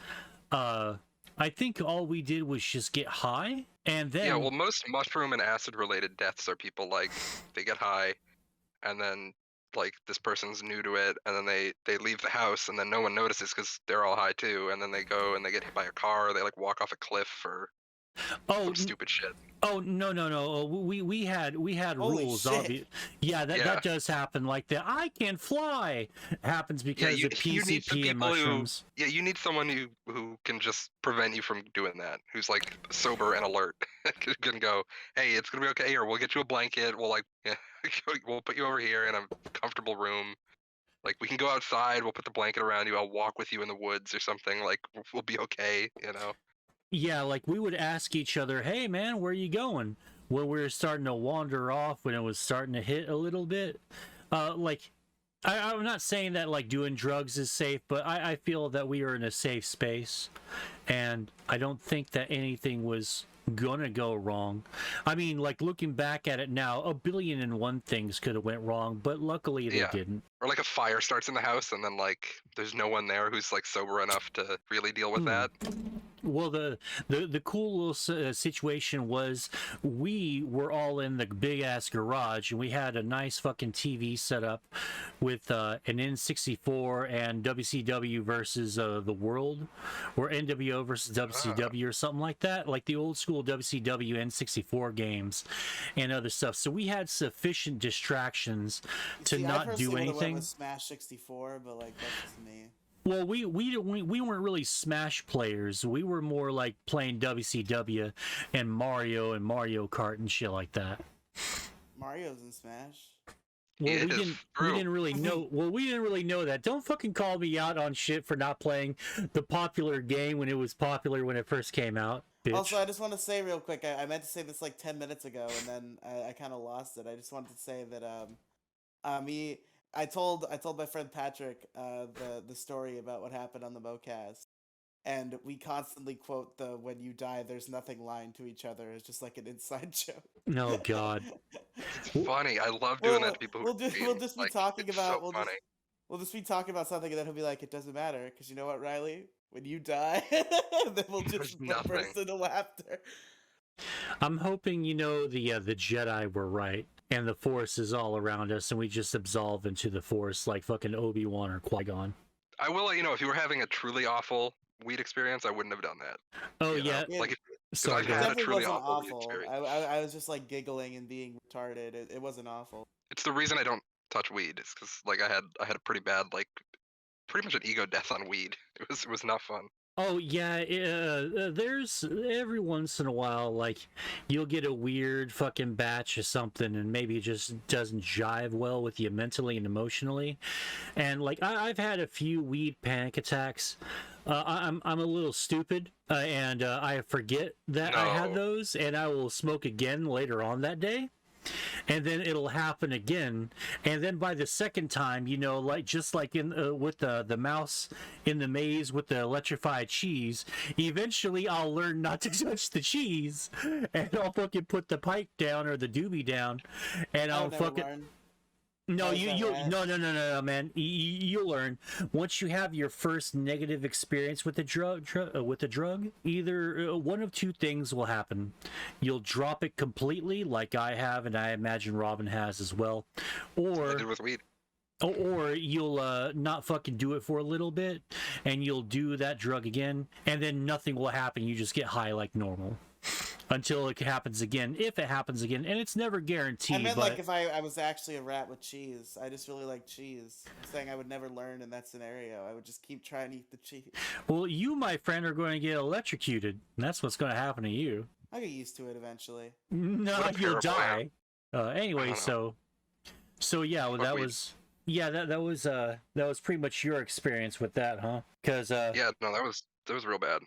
I think all we did was just get high, and then Yeah, well, most mushroom and acid related deaths are people like they get high, and then like this person's new to it, and then they leave the house, and then no one notices because they're all high too, and then they go and they get hit by a car, or they like walk off a cliff or oh some stupid shit. oh no, we had Holy rules. shit. Yeah, that Yeah. does happen. Like the I can fly happens because you, of you need some PCP and people mushrooms. who, yeah, you need someone who can just prevent you from doing that, who's like sober and alert, can go, hey, it's gonna be okay, or we'll get you a blanket, we'll like, yeah, we'll put you over here in a comfortable room. Like we can go outside, we'll put the blanket around you, I'll walk with you in the woods or something, like we'll be okay, you know. Yeah, like we would ask each other, "Hey, man, where you going?" When we were starting to wander off, when it was starting to hit a little bit. Like, I'm not saying that like doing drugs is safe, but I feel that we are in a safe space, and I don't think that anything was gonna go wrong. I mean, like looking back at it now, 1,000,000,001 things could have went wrong, but luckily they Yeah. didn't. Or like a fire starts in the house and then like there's no one there who's like sober enough to really deal with that. Well, the cool little situation was we were all in the big ass garage, and we had a nice fucking TV set up with an N64 and WCW versus the World, or NWO versus WCW or something like that, like the old school WCW N64 games and other stuff. So we had sufficient distractions to See, I not personally do would've went anything. with Smash 64, but like that's just me. Well, we weren't really Smash players. We were more like playing WCW and Mario Kart and shit like that. Mario's in Smash. Well, Yeah, we didn't true. really know. Well, we didn't really know that. Don't fucking call me out on shit for not playing the popular game when it was popular when it first came out, bitch. Also, I just want to say real quick, I meant to say this like 10 minutes ago, and then I kind of lost it. I just wanted to say that I told my friend Patrick the story about what happened on the moecast, and we constantly quote the "when you die, there's nothing" line to each other. It's just like an inside joke. Oh God. It's funny. I love doing that to people who We'll just be like, talking it's about so funny. we'll just be talking about something, and then he'll be like, "It doesn't matter, because you know what, Riley? When you die," then we'll just There's burst into laughter. I'm hoping the Jedi were right and the Force is all around us, and we just absolve into the Force like fucking Obi-Wan or Qui-Gon. I will let you know if you were having a truly awful weed experience, I wouldn't have done that. Oh you know? yeah. Yeah, Like Sorry, I've go It had ahead. a definitely truly wasn't awful weed awful. experience. I was just like giggling and being retarded. It wasn't awful. It's the reason I don't touch weed. It's because like I had a pretty bad, like pretty much an ego death on weed. It was not fun. Oh yeah, there's every once in a while, like you'll get a weird fucking batch of something, and maybe it just doesn't jive well with you mentally and emotionally. And like I've had a few weed panic attacks. I'm a little stupid, and I forget that I had No. those, and I will smoke again later on that day. And then it'll happen again, and then by the second time, like just like in with the mouse in the maze with the electrified cheese, eventually I'll learn not to touch the cheese, and I'll fucking put the pipe down or the doobie down, and I I'll would never fucking learn. no, How's that, you Ryan? no, man. You'll learn once you have your first negative experience with the drug. Either one of two things will happen: you'll drop it completely, like I have, and I imagine Robin has as well, I or did with weed. or you'll not fucking do it for a little bit, and you'll do that drug again, and then nothing will happen. You just get high like normal. Until it happens again, if it happens again, and it's never guaranteed. I meant but like if I was actually a rat with cheese. I just really like cheese. I'm saying I would never learn in that scenario. I would just keep trying to eat the cheese. well, you, my friend, are going to get electrocuted. And that's what's going to happen to you. I get used to it eventually. No, What a you'll terrible die. Anyway, I don't so yeah, well, Fuck that weed. was that was pretty much your experience with that, huh? Because Yeah, no, that was real bad.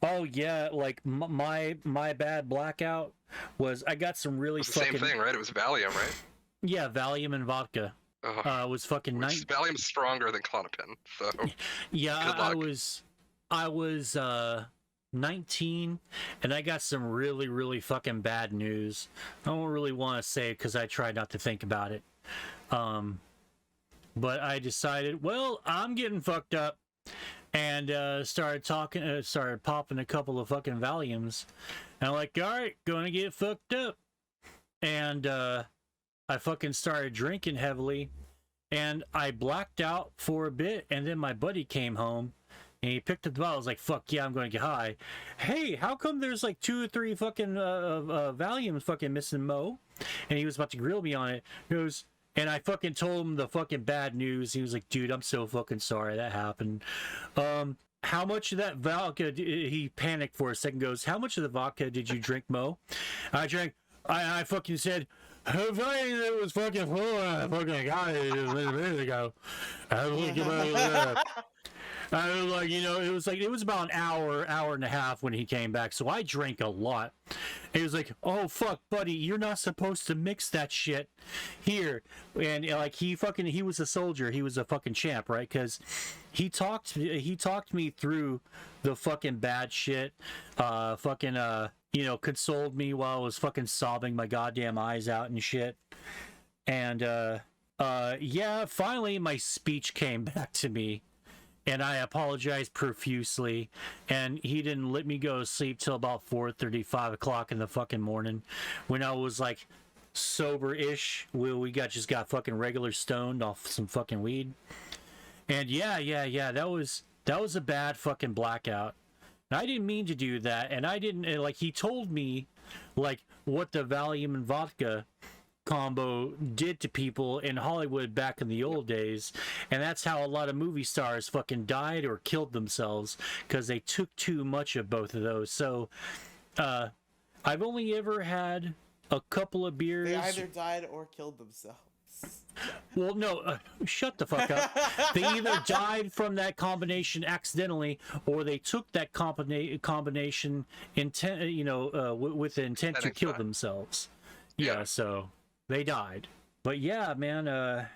oh yeah, like my bad blackout was I got some really It was the fucking same thing, right? It was Valium, right? yeah, Valium and vodka. Ugh. Was fucking Which Valium's stronger than Klonopin, so yeah, Good I luck. was 19, and I got some really, really fucking bad news. I don't really want to say it because I tried not to think about it. But I decided, well, I'm getting fucked up, and started popping a couple of fucking Valiums. And I'm like, all right, gonna get fucked up. And I fucking started drinking heavily, and I blacked out for a bit, and then my buddy came home, and he picked up the bottle. I was like, fuck yeah, I'm gonna get high. Hey, how come there's like 2 or 3 fucking Valiums fucking missing, Mo? And he was about to grill me on it. He goes, and I fucking told him the fucking bad news. He was like, dude, I'm so fucking sorry that happened. How much of that vodka, he panicked for a second, goes, how much of the vodka did you drink, Mo? I fucking said, it was fucking full, I fucking got it a minute ago. I was like, you know, it was about an hour and a half when he came back, so I drank a lot. He was like, oh fuck, buddy, you're not supposed to mix that shit here. And like he was a soldier, he was a fucking champ, right? Because he talked me through the fucking bad shit, you know, consoled me while I was fucking sobbing my goddamn eyes out and shit. And yeah, finally my speech came back to me. And I apologized profusely, and he didn't let me go to sleep till about 4:30, 5 o'clock in the fucking morning, when I was like sober-ish. We just got fucking regular stoned off some fucking weed, and yeah, that was a bad fucking blackout. And I didn't mean to do that, and I didn't like. He told me like what the Valium and vodka combo did to people in Hollywood back in the old days, and that's how a lot of movie stars fucking died or killed themselves, because they took too much of both of those. So I've only ever had a couple of beers. They either died or killed themselves. Well, no, shut the fuck up. They either died from that combination accidentally, or they took that combination intent, you know, with the intent to kill themselves. Yeah, so they died. But yeah, man, that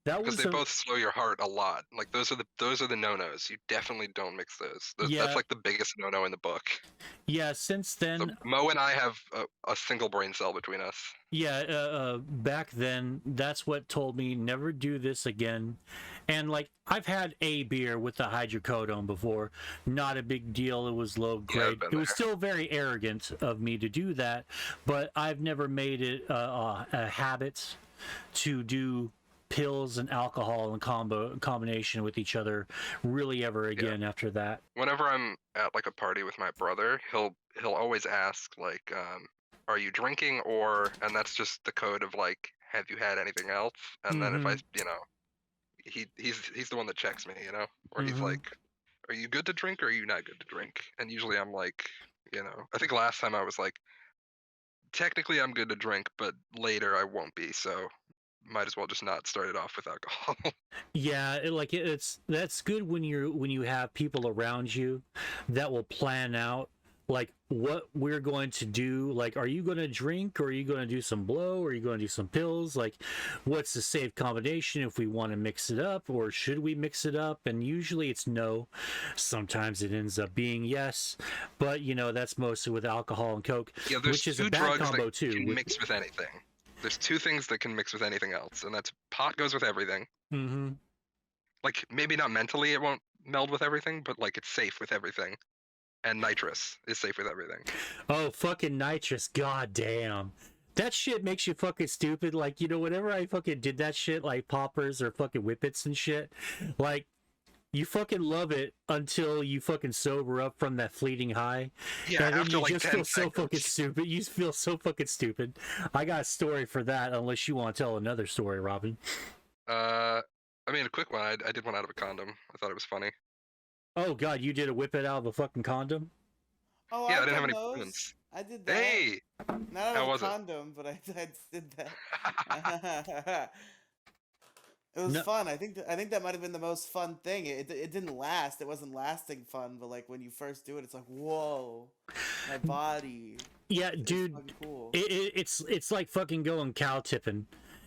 was because they both slow your heart a lot. Like those are the no-nos. You definitely don't mix those. That's like the biggest no-no in the book. Yeah, since then, so Mo and I have a single brain cell between us. Yeah, back then, that's what told me never do this again. And like, I've had a beer with the hydrocodone before, not a big deal. It was low grade. It was still very arrogant of me to do that, but I've never made it a habit to do pills and alcohol in combination with each other really ever again after that. Whenever I'm at like a party with my brother, he'll always ask like, are you drinking, and that's just the code of like, have you had anything else? And then if I, you know, he's the one that checks me, you know, or he's like, are you good to drink or are you not good to drink? And usually I'm like, you know, I think last time I was like, technically I'm good to drink, but later I won't be, so might as well just not start it off with alcohol. Yeah, that's good when you have people around you that will plan out like what we're going to do. Like, are you going to drink, or are you going to do some blow, or are you going to do some pills? Like, what's the safe combination if we want to mix it up, or should we mix it up? And usually it's no. Sometimes it ends up being yes, but you know, that's mostly with alcohol and Coke, which is a bad combo too. Can mix with anything. There's 2 things that can mix with anything else, and that's pot goes with everything. Like, maybe not mentally it won't meld with everything, but like it's safe with everything. And nitrous is safe with everything. Oh, fucking nitrous. God damn. That shit makes you fucking stupid. Like, you know, whenever I fucking did that shit, like poppers or fucking whippets and shit, like, you fucking love it until you fucking sober up from that fleeting high. Yeah, and then you like just 10 feel seconds. so fucking stupid. You feel so fucking stupid. I got a story for that, unless you want to tell another story, Robin. I mean, a quick one. I did one out of a condom. I thought it was funny. Oh god, you did a whip it out of a fucking condom? Oh, yeah, I I've didn't have done any those. wounds. I did that. Hey! Not How out was of it? a condom, but I did that. It was fun. I think that might have been the most fun thing. It didn't last. It wasn't lasting fun, but like when you first do it, it's like, whoa, my body. Yeah, It's dude. fucking cool. It's like fucking going cow tipping.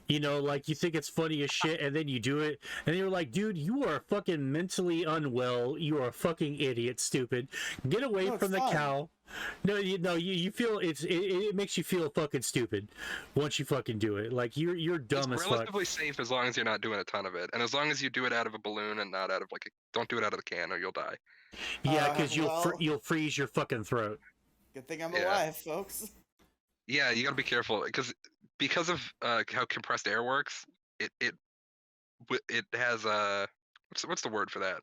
You know, like you think it's funny as shit, and then you do it, and you're like, dude, you are fucking mentally unwell. You are a fucking idiot, stupid. Get away No, it's from the fun. cow. No, you feel it makes you feel fucking stupid once you fucking do it. Like you're dumb It's as fuck. relatively safe as long as you're not doing a ton of it, and as long as you do it out of a balloon and not out of don't do it out of the can or you'll die. Yeah, because well, you'll freeze your fucking throat. good thing I'm Yeah. alive, folks. Yeah, you gotta be careful because of how compressed air works. It has what's the word for that?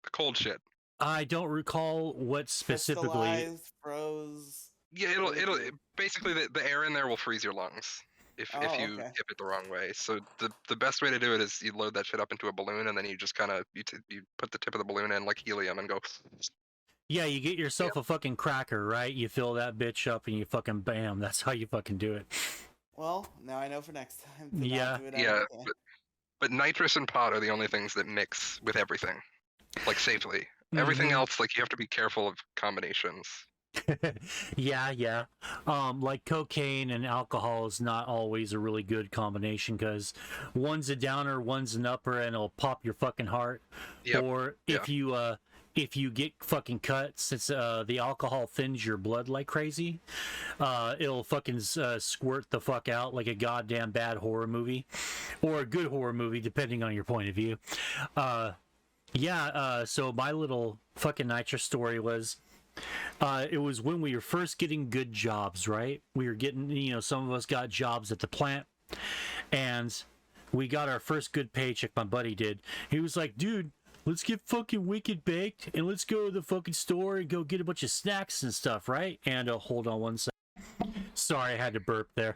The cold shit. I don't recall what specifically. Crystallized, froze. Yeah, it'll basically the air in there will freeze your lungs if Oh, you okay. dip it the wrong way. So the best way to do it is you load that shit up into a balloon and then you just kind of you put the tip of the balloon in like helium and go. Yeah, you get yourself a fucking cracker, right? You fill that bitch up and you fucking bam. That's how you fucking do it. Well, now I know for next time. To Yeah. not do it out Yeah, of the can. but nitrous and pot are the only things that mix with everything, like safely. Everything Mhm. else, like you have to be careful of combinations. Yeah. Like cocaine and alcohol is not always a really good combination because one's a downer, one's an upper, and it'll pop your fucking heart. Yep. Or if you get fucking cut, since the alcohol thins your blood like crazy, it'll fucking squirt the fuck out like a goddamn bad horror movie, or a good horror movie, depending on your point of view. So my little fucking nitrous story was, it was when we were first getting good jobs, right? We were getting, some of us got jobs at the plant, and we got our first good paycheck. My buddy did. He was like, dude, let's get fucking wicked baked and let's go to the fucking store and go get a bunch of snacks and stuff, right? And hold on one second. Sorry, I had to burp there.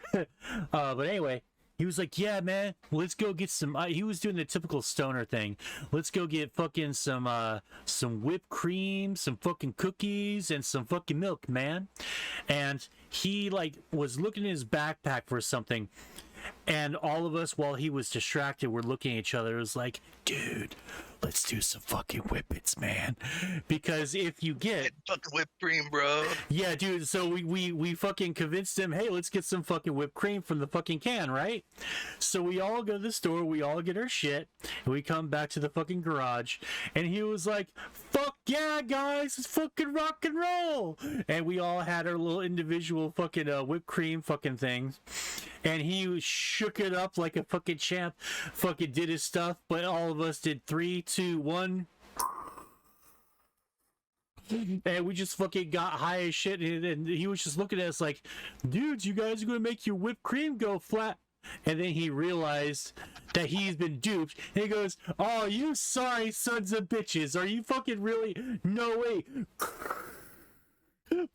But anyway, he was like, yeah, man, let's go get some. He was doing the typical stoner thing. Let's go get fucking some whipped cream, some fucking cookies, and some fucking milk, man. And he was looking in his backpack for something. And all of us, while he was distracted, were looking at each other. It was like, dude, let's do some fucking whippets, man. Because if you get fucking whipped cream, bro. Yeah, dude. So we fucking convinced him, hey, let's get some fucking whipped cream from the fucking can, right? So we all go to the store, we all get our shit, and we come back to the fucking garage, and he was like, fuck yeah, guys, it's fucking rock and roll. And we all had our little individual fucking whipped cream fucking things. And he shook it up like a fucking champ, fucking did his stuff, but all of us did 3, 2, 1. And we just fucking got high as shit, and he was just looking at us like, dudes, you guys are gonna make your whipped cream go flat. And then he realized that he's been duped, and he goes, oh, you sorry sons of bitches, are you fucking really? No way.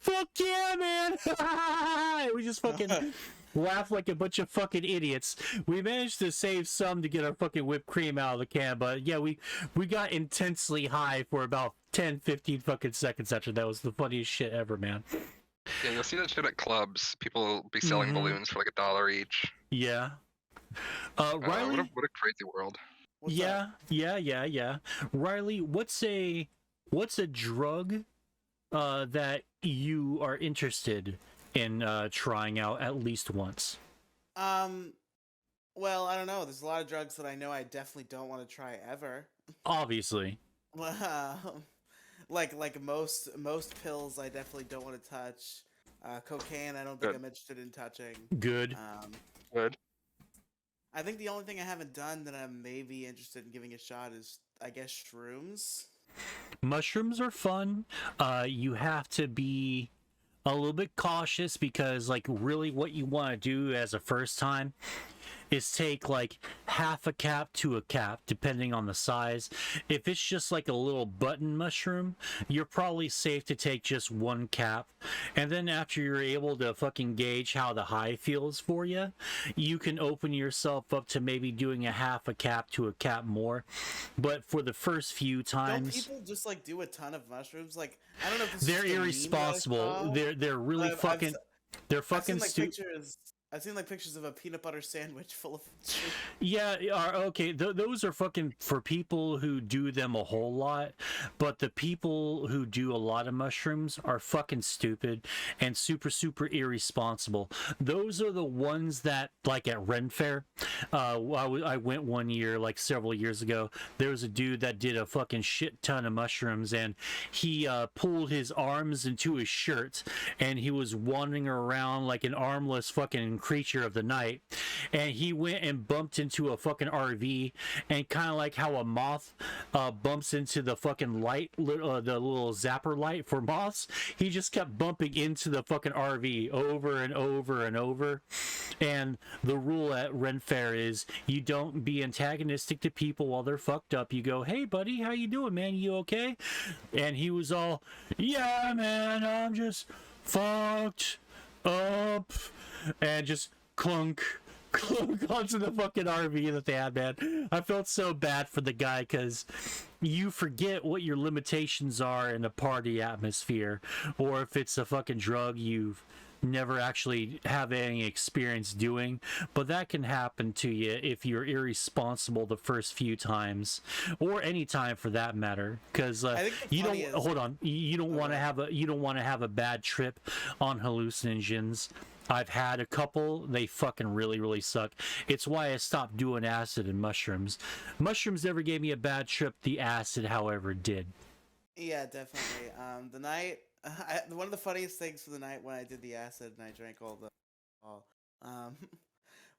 Fuck yeah, man. We just fucking laugh like a bunch of fucking idiots. We managed to save some to get our fucking whipped cream out of the can, but yeah, we got intensely high for about 10-15 fucking seconds after that. Was the funniest shit ever, man. Yeah, you'll see that shit at clubs. People will be selling balloons for like $1 each. Yeah. Riely, what a crazy world. What's up? yeah. Riely, what's a drug that you are interested in trying out at least once? Well, I don't know. There's a lot of drugs that I know I definitely don't want to try ever. Obviously. Like most pills, I definitely don't want to touch. Cocaine, I don't think Good. I'm interested in touching. Good. Good. I think the only thing I haven't done that I'm maybe interested in giving a shot is, I guess, shrooms. Mushrooms are fun. You have to be a little bit cautious because, really what you want to do as a first time is take half a cap to a cap, depending on the size. If it's just a little button mushroom, you're probably safe to take just one cap. And then after you're able to fucking gauge how the high feels for you, you can open yourself up to maybe doing a half a cap to a cap more. But for the first few times, Don't people just do a ton of mushrooms? I don't know if this they're is just a meme that I irresponsible. saw, They're really but fucking. They're I've fucking seen stupid. pictures I've seen like pictures of a peanut butter sandwich full of. Yeah, okay. Those are fucking for people who do them a whole lot, but the people who do a lot of mushrooms are fucking stupid and super irresponsible. Those are the ones that, like at Ren Fair, I went one year, like several years ago. There was a dude that did a fucking shit ton of mushrooms, and he pulled his arms into his shirt, and he was wandering around like an armless fucking creature of the night, and he went and bumped into a fucking RV, and kind of like how a moth bumps into the fucking light, the little zapper light for moths, he just kept bumping into the fucking RV over and over and over. And the rule at Ren Fair is you don't be antagonistic to people while they're fucked up. You go, hey buddy, how you doing, man? You okay? And he was all, yeah man, I'm just fucked up, and just clunk onto the fucking RV that they had, man. I felt so bad for the guy, because you forget what your limitations are in a party atmosphere, or if it's a fucking drug you've never actually have any experience doing. But that can happen to you if you're irresponsible the first few times, or any time for that matter, because you don't you don't want to have a bad trip on hallucinogens. I've had a couple. They fucking really suck. It's why I stopped doing acid and mushrooms. Mushrooms never gave me a bad trip. The acid, however, did. Yeah, definitely. The night, one of the funniest things for the night when I did the acid and I drank all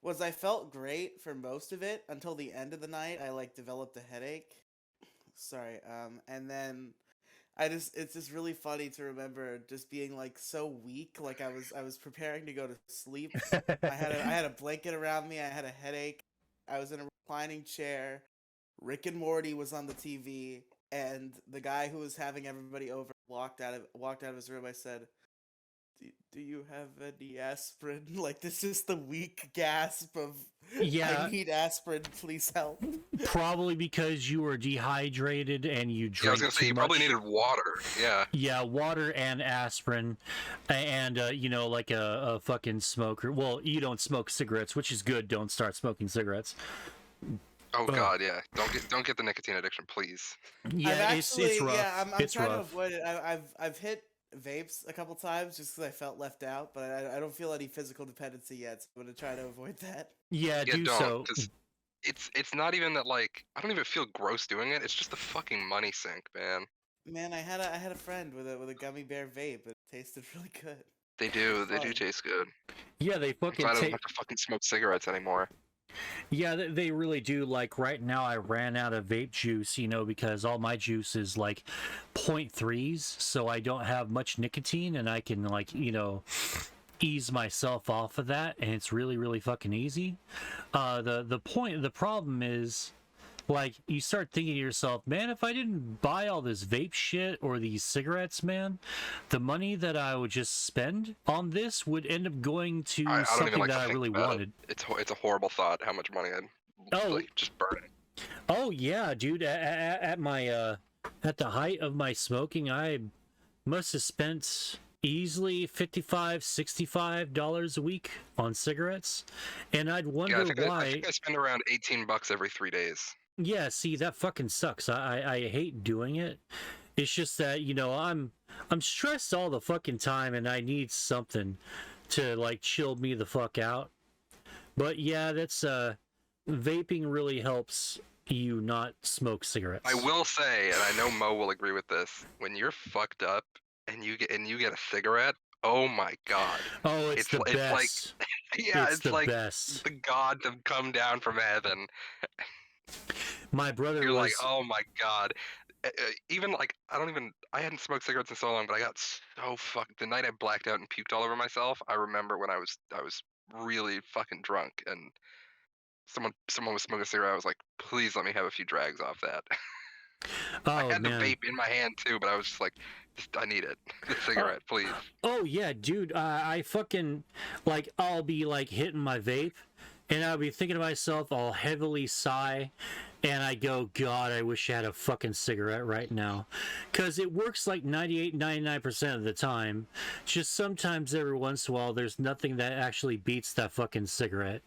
was I felt great for most of it until the end of the night. I like developed a headache. Sorry. And then it's just really funny to remember just being like so weak. Like I was preparing to go to sleep. I had a blanket around me. I had a headache. I was in a reclining chair. Rick and Morty was on the TV, and the guy who was having everybody over walked out of his room. I said, do you have any aspirin? Like, this is the weak gasp of, yeah, I need aspirin, please help. Probably because you were dehydrated and you drank I was gonna say, you probably needed water. Yeah, water and aspirin, and like a fucking smoker. Well, you don't smoke cigarettes, which is good. Don't start smoking cigarettes. Oh god, yeah. Don't get the nicotine addiction, please. Yeah, it's rough. Yeah, I'm it's trying rough. to avoid it. I've hit vapes a couple times just because I felt left out, but I don't feel any physical dependency yet, so I'm gonna try to avoid that. Yeah, do don't, so. 'cause it's not even that, like, I don't even feel gross doing it. It's just a fucking money sink, man. Man, I had a friend with a gummy bear vape. It tasted really good. They do taste good. Yeah, they fucking. I don't have to fucking smoke cigarettes anymore. Yeah, they really do. Like right now, I ran out of vape juice, because all my juice is like 0.3s, so I don't have much nicotine, and I can ease myself off of that, and it's really fucking easy. The problem is, like, you start thinking to yourself, man, if I didn't buy all this vape shit or these cigarettes, man, the money that I would just spend on this would end up going to something that I really wanted. It's a horrible thought how much money I'd just burn it. Oh yeah, dude. At my at the height of my smoking, I must have spent easily $55-$65 a week on cigarettes, and I'd wonder why. I think I spend around $18 every 3 days. Yeah, see, that fucking sucks. I hate doing it. It's just that, I'm stressed all the fucking time, and I need something to like chill me the fuck out. But yeah, that's vaping really helps you not smoke cigarettes. I will say, and I know Mo will agree with this, when you're fucked up and you get a cigarette, oh my god. Oh, it's the best. It's like, yeah, it's like best. The gods have come down from heaven. My brother You're was like, oh my god. Even like, I hadn't smoked cigarettes in so long, but I got so fucked. The night I blacked out and puked all over myself, I remember when I was really fucking drunk, and someone was smoking a cigarette. I was like, please let me have a few drags off that. Oh, I had man. the vape in my hand too, but I was just like, I need it. The cigarette, please. Oh yeah, dude. I fucking, like, I'll be like hitting my vape, and I'll be thinking to myself, I'll heavily sigh, and I go, God, I wish I had a fucking cigarette right now. Because it works like 98, 99% of the time. Just sometimes every once in a while, there's nothing that actually beats that fucking cigarette.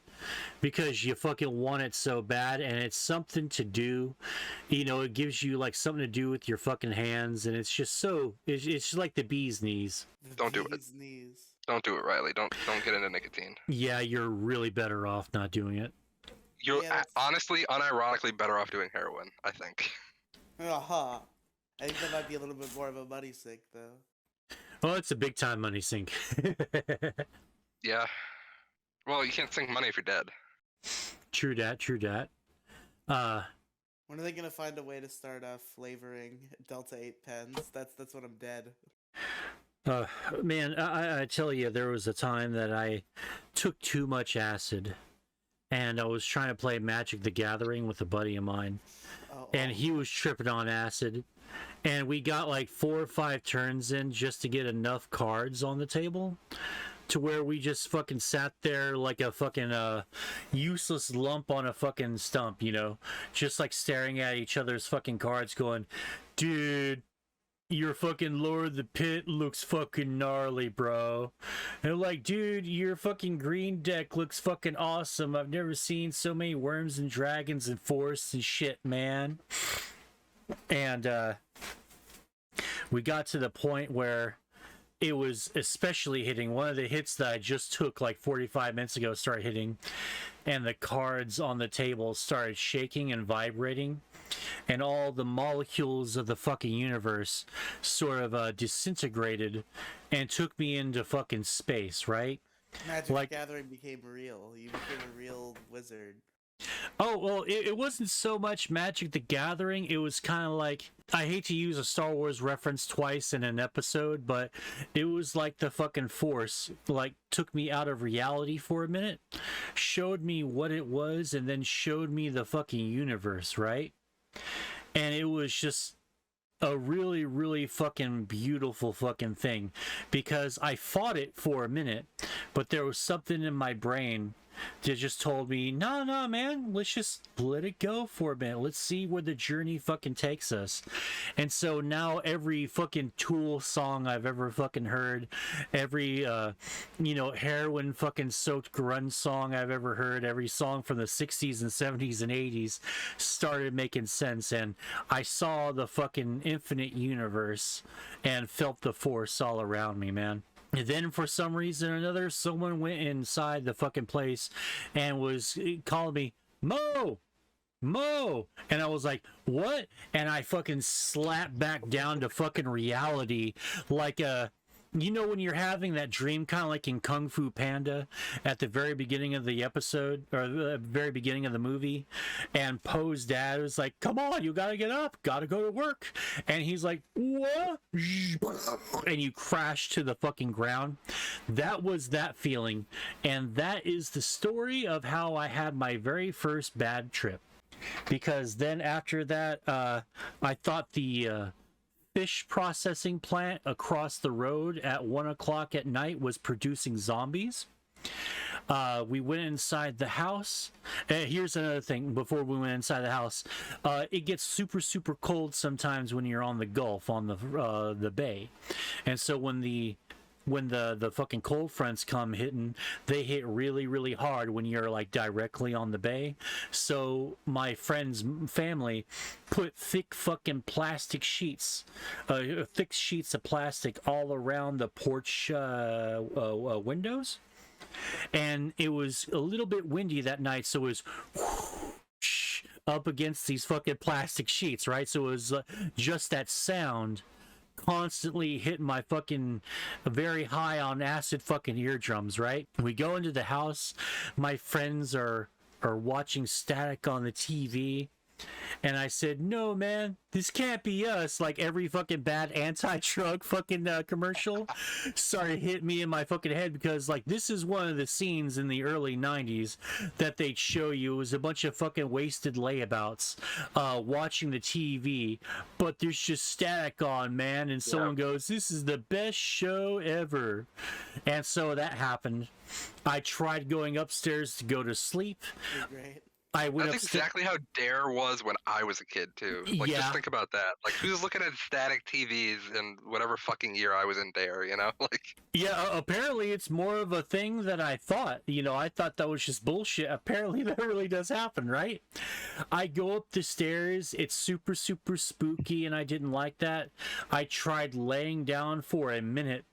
Because you fucking want it so bad, and it's something to do. You know, it gives you like something to do with your fucking hands, and it's just so, it's just like the bee's knees. Don't do it. Bee's knees. Don't do it, Riley. Don't get into nicotine. Yeah, you're really better off not doing it. You're Yeah, that's- honestly, unironically better off doing heroin, I think. I think that might be a little bit more of a money sink, though. Well, it's a big time money sink. Yeah. Well, you can't sink money if you're dead. True dat, true dat. When are they gonna find a way to start flavoring Delta 8 pens? That's when I'm dead. Man, I tell you, there was a time that I took too much acid, and I was trying to play Magic the Gathering with a buddy of mine, and he was tripping on acid, and we got like 4 or 5 turns in just to get enough cards on the table to where we just fucking sat there like a fucking useless lump on a fucking stump, you know, just like staring at each other's fucking cards going, dude, your fucking Lord of the Pit looks fucking gnarly, bro. And like, dude, your fucking green deck looks fucking awesome. I've never seen so many worms and dragons and forests and shit, man. And we got to the point where it was especially hitting. One of the hits that I just took like 45 minutes ago started hitting, and the cards on the table started shaking and vibrating, and all the molecules of the fucking universe sort of disintegrated and took me into fucking space, right? Magic Like- the Gathering became real. You became a real wizard. Oh, well, it wasn't so much Magic the Gathering. It was kind of like, I hate to use a Star Wars reference twice in an episode, but it was like the fucking Force, like, took me out of reality for a minute, showed me what it was, and then showed me the fucking universe, right? And it was just a really, really fucking beautiful fucking thing, because I fought it for a minute, but there was something in my brain that just told me, no, man, let's just let it go for a minute. Let's see where the journey fucking takes us. And so now every fucking Tool song I've ever fucking heard, every, heroin fucking soaked grunge song I've ever heard, every song from the 60s and 70s and 80s started making sense. And I saw the fucking infinite universe and felt the Force all around me, man. And then for some reason or another, someone went inside the fucking place and was calling me, Mo! And I was like, what? And I fucking slapped back down to fucking reality like a... You know when you're having that dream, kind of like in Kung Fu Panda at the very beginning of the episode, or the very beginning of the movie, and Poe's dad was like, come on, you gotta get up, gotta go to work. And he's like, what? And you crash to the fucking ground. That was that feeling. And that is the story of how I had my very first bad trip. Because then after that, I thought the... fish processing plant across the road at 1 o'clock at night was producing zombies. We went inside the house. Here's another thing before we went inside the house. It gets super, super cold sometimes when you're on the Gulf, on the bay. And so when the fucking cold fronts come hitting, they hit really, really hard when you're like directly on the bay. So my friend's family put thick fucking plastic sheets, thick sheets of plastic all around the porch windows. And it was a little bit windy that night, so it was whoosh, up against these fucking plastic sheets, right? So it was just that sound constantly hitting my fucking very high on acid fucking eardrums, right? We go into the house, my friends are watching static on the TV, And I said, no, man, this can't be us. Like every fucking bad anti-drug fucking commercial started hitting me in my fucking head, because like this is one of the scenes in the early 90s that they'd show you. It was a bunch of fucking wasted layabouts watching the TV, but there's just static on, man. And someone goes, this is the best show ever. And so that happened. I tried going upstairs to go to sleep. Great. I went That's upstairs. exactly how Dare was when I was a kid too. Like, Yeah. just think about that. Like, who's looking at static TVs in whatever fucking year I was in Dare? You know, like. Yeah, apparently it's more of a thing than I thought. You know, I thought that was just bullshit. Apparently that really does happen, right? I go up the stairs. It's super, super spooky, and I didn't like that. I tried laying down for a minute.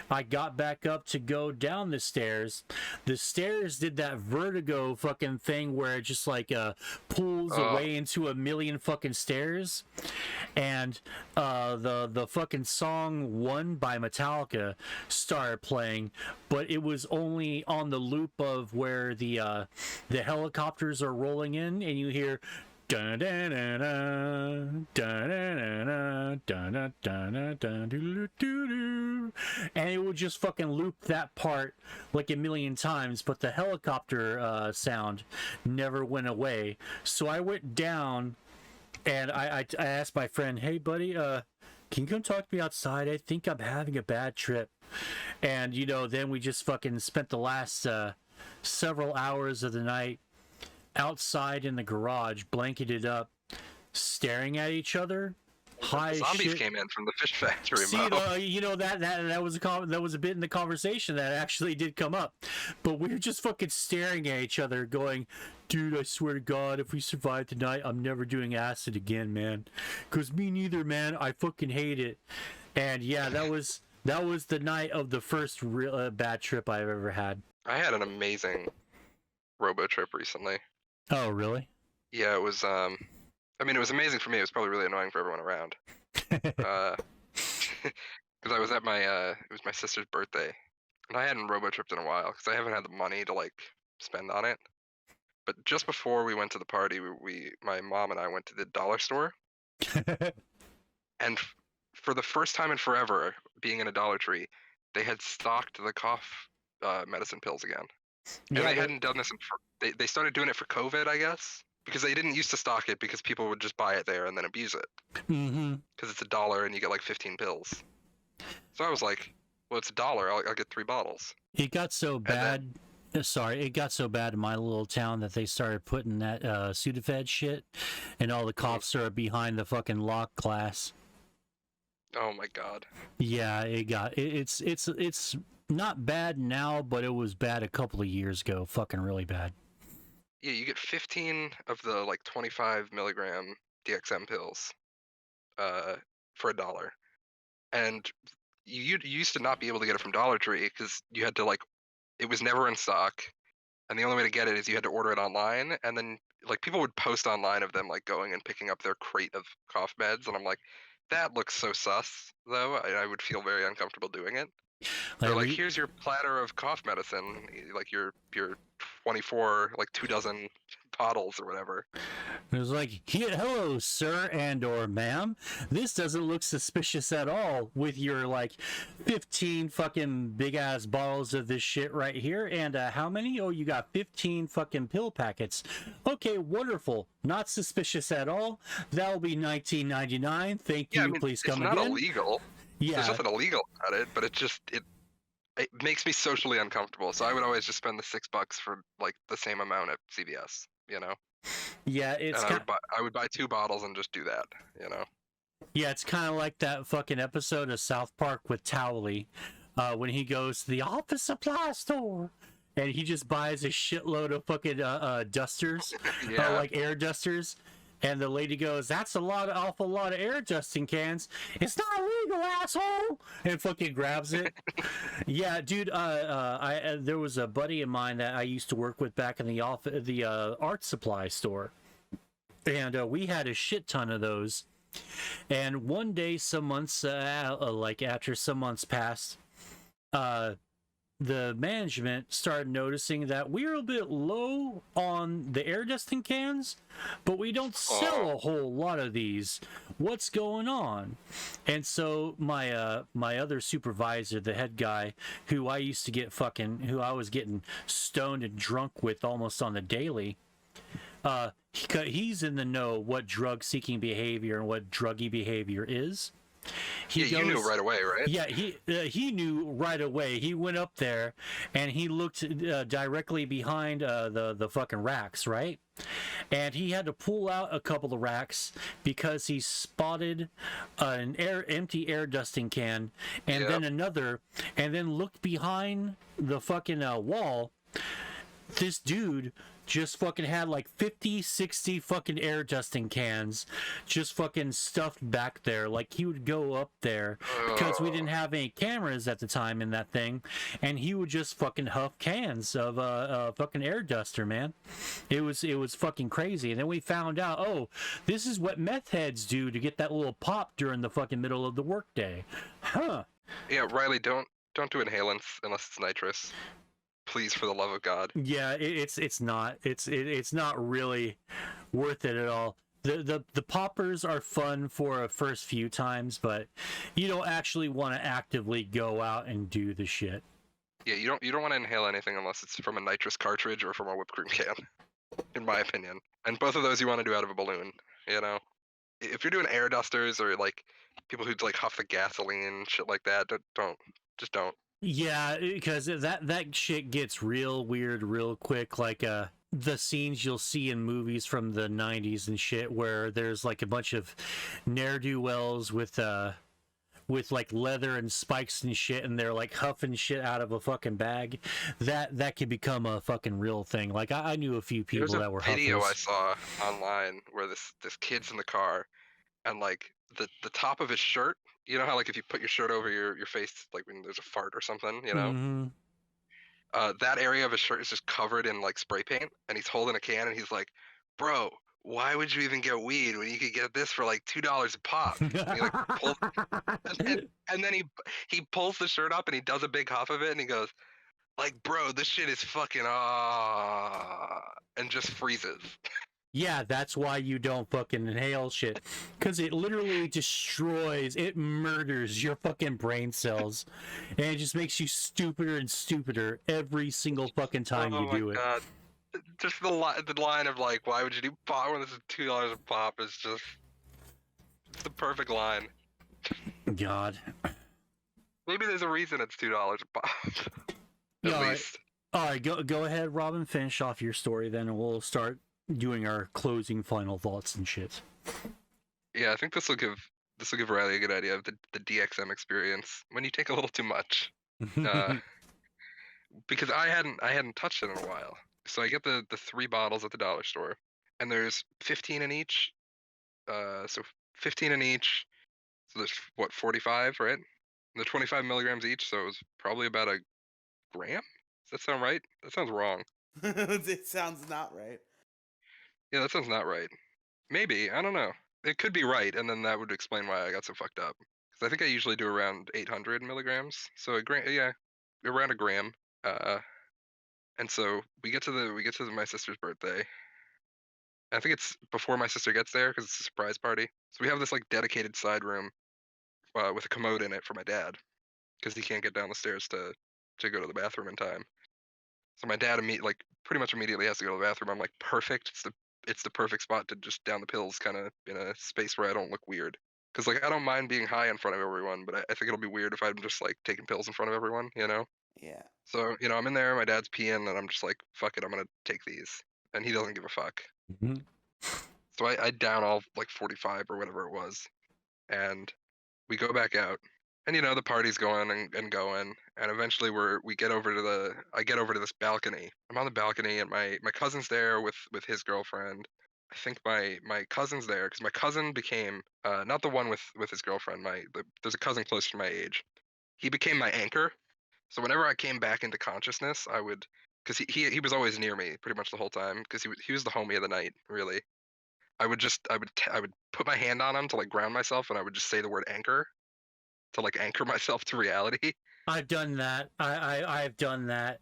I got back up to go down the stairs. The stairs did that vertigo fucking thing where it just like pulls away into a million fucking stairs. And the fucking song One by Metallica started playing, but it was only on the loop of where the helicopters are rolling in, and you hear dun dun dun dun dun dun dun dun dun, and it would just fucking loop that part like a million times, but the helicopter sound never went away. So I went down, and I asked my friend, hey buddy, can you come talk to me outside? I think I'm having a bad trip. And you know, then we just fucking spent the last several hours of the night outside in the garage, blanketed up, staring at each other. High Zombies shit. came in from the fish factory. See, you know that was a bit in the conversation that actually did come up, but we were just fucking staring at each other, going, "Dude, I swear to God, if we survive tonight, I'm never doing acid again, man. 'Cause me neither, man. I fucking hate it." And yeah, that was the night of the first real bad trip I've ever had. I had an amazing robo trip recently. Oh, really? Yeah, it was. I mean, it was amazing for me. It was probably really annoying for everyone around. Because I was at my it was my sister's birthday, and I hadn't robo tripped in a while because I haven't had the money to like spend on it. But just before we went to the party, my mom and I went to the dollar store, and for the first time in forever, being in a Dollar Tree, they had stocked the cough medicine pills again. And Yeah, they hadn't done this. They started doing it for COVID, I guess, because they didn't used to stock it because people would just buy it there and then abuse it. Mm-hmm. Because it's $1 and you get like 15 pills. So I was like, well, it's $1. I'll get 3 bottles. It got so bad. It got so bad in my little town that they started putting that Sudafed shit, and all the cops are behind the fucking lock glass. Oh my god. Yeah, it's not bad now, but it was bad a couple of years ago. Fucking really bad. Yeah, you get 15 of the like 25 milligram DXM pills for $1. And you used to not be able to get it from Dollar Tree because you had to like, it was never in stock. And the only way to get it is you had to order it online. And then like people would post online of them like going and picking up their crate of cough meds. And I'm like, that looks so sus though. I would feel very uncomfortable doing it. They're like, here's your platter of cough medicine, like your 24, like 2 dozen bottles or whatever. It was like, hello, sir and/or ma'am. This doesn't look suspicious at all with your like 15 fucking big ass bottles of this shit right here. And how many? Oh, you got 15 fucking pill packets. Okay, wonderful. Not suspicious at all. That'll be $19.99. Thank you. I mean, Please come again. It's not again. illegal. Yeah. There's nothing illegal about it, but it makes me socially uncomfortable. So I would always just spend the $6 for like the same amount at CVS, you know? Yeah, it's and I would buy 2 bottles and just do that, you know? Yeah, it's kind of like that fucking episode of South Park with Towley, when he goes to the office supply store and he just buys a shitload of fucking dusters, Yeah. like air dusters. And the lady goes, "That's awful lot of air dusting cans. It's not illegal, asshole!" And fucking grabs it. Yeah, dude. There was a buddy of mine that I used to work with back in the art supply store, and we had a shit ton of those. And one day, some months, like after some months passed, the management started noticing that we were a bit low on the air dusting cans, but we don't sell a whole lot of these. What's going on? And so my other supervisor, the head guy, who I used to get who I was getting stoned and drunk with almost on the daily, he's in the know what drug seeking behavior and what druggy behavior is. You knew right away, right? Yeah, he knew right away. He went up there and he looked directly behind the fucking racks, right? And he had to pull out a couple of racks because he spotted an empty air dusting can, and then another, and then looked behind the fucking wall. This dude just fucking had like 50, 60 fucking air dusting cans just fucking stuffed back there. Like, he would go up there because we didn't have any cameras at the time in that thing, and he would just fucking huff cans of fucking air duster, man. It was fucking crazy. And then we found out, oh, this is what meth heads do to get that little pop during the fucking middle of the workday. Huh. Yeah, Riely, don't do inhalants unless it's nitrous. Please, for the love of God. Yeah, it's not really worth it at all. The poppers are fun for a first few times, but you don't actually want to actively go out and do the shit. Yeah, you don't want to inhale anything unless it's from a nitrous cartridge or from a whipped cream can, in my opinion. And both of those you want to do out of a balloon. You know, if you're doing air dusters or like people who like huff the gasoline, shit like that, just don't. Yeah, because that shit gets real weird real quick. Like the scenes you'll see in movies from the 90s and shit, where there's like a bunch of ne'er-do-wells with like leather and spikes and shit, and they're like huffing shit out of a fucking bag. That could become a fucking real thing. Like I knew a few people that were huffers. There's a video I saw online where this kid's in the car, and like the top of his shirt. You know how like if you put your shirt over your face, like when there's a fart or something, you know? Mm-hmm. That area of his shirt is just covered in like spray paint, and he's holding a can, and he's like, "Bro, why would you even get weed when you could get this for like $2 a pop?" And he like pulls, and then he pulls the shirt up and he does a big huff of it, and he goes, "Like, bro, this shit is fucking and just freezes." Yeah, that's why you don't fucking inhale shit. Because it literally destroys, it murders your fucking brain cells. And it just makes you stupider and stupider every single fucking time you do it. God. Just the line of like, why would you do pot when this is $2 a pop is just it's the perfect line. God. Maybe there's a reason it's $2 a pop. At least. All right, go ahead, Robin. Finish off your story then, and we'll start doing our closing final thoughts and shit. Yeah, I think this will give Riely a good idea of the DXM experience when you take a little too much. Because I hadn't touched it in a while. So I get the 3 bottles at the dollar store, and there's 15 in each. So 15 in each. So there's what, 45, right? And they're 25 milligrams each, so it was probably about a gram. Does that sound right? That sounds wrong. It sounds not right. Yeah, that sounds not right. Maybe, I don't know. It could be right, and then that would explain why I got so fucked up. Because I think I usually do around 800 milligrams, so a gram, yeah, around a gram. And so we get to my sister's birthday. I think it's before my sister gets there because it's a surprise party. So we have this like dedicated side room with a commode in it for my dad because he can't get down the stairs to go to the bathroom in time. So my dad pretty much immediately has to go to the bathroom. I'm like, perfect. It's the perfect spot to just down the pills, kind of in a space where I don't look weird. Because like I don't mind being high in front of everyone, but I think it'll be weird if I'm just like taking pills in front of everyone, you know? Yeah. So I'm in there. My dad's peeing, and I'm just like, fuck it, I'm gonna take these, and he doesn't give a fuck. Mm-hmm. So I down all like 45 or whatever it was, and we go back out. And the party's going and going, and eventually I get over to this balcony. I'm on the balcony, and my cousin's there with his girlfriend. I think my cousin's there because my cousin became not the one with his girlfriend. There's a cousin close to my age. He became my anchor. So whenever I came back into consciousness, I would, because he was always near me pretty much the whole time because he was the homie of the night, really. I would put my hand on him to like ground myself, and I would just say the word anchor to like anchor myself to reality. I've done that. I've done that.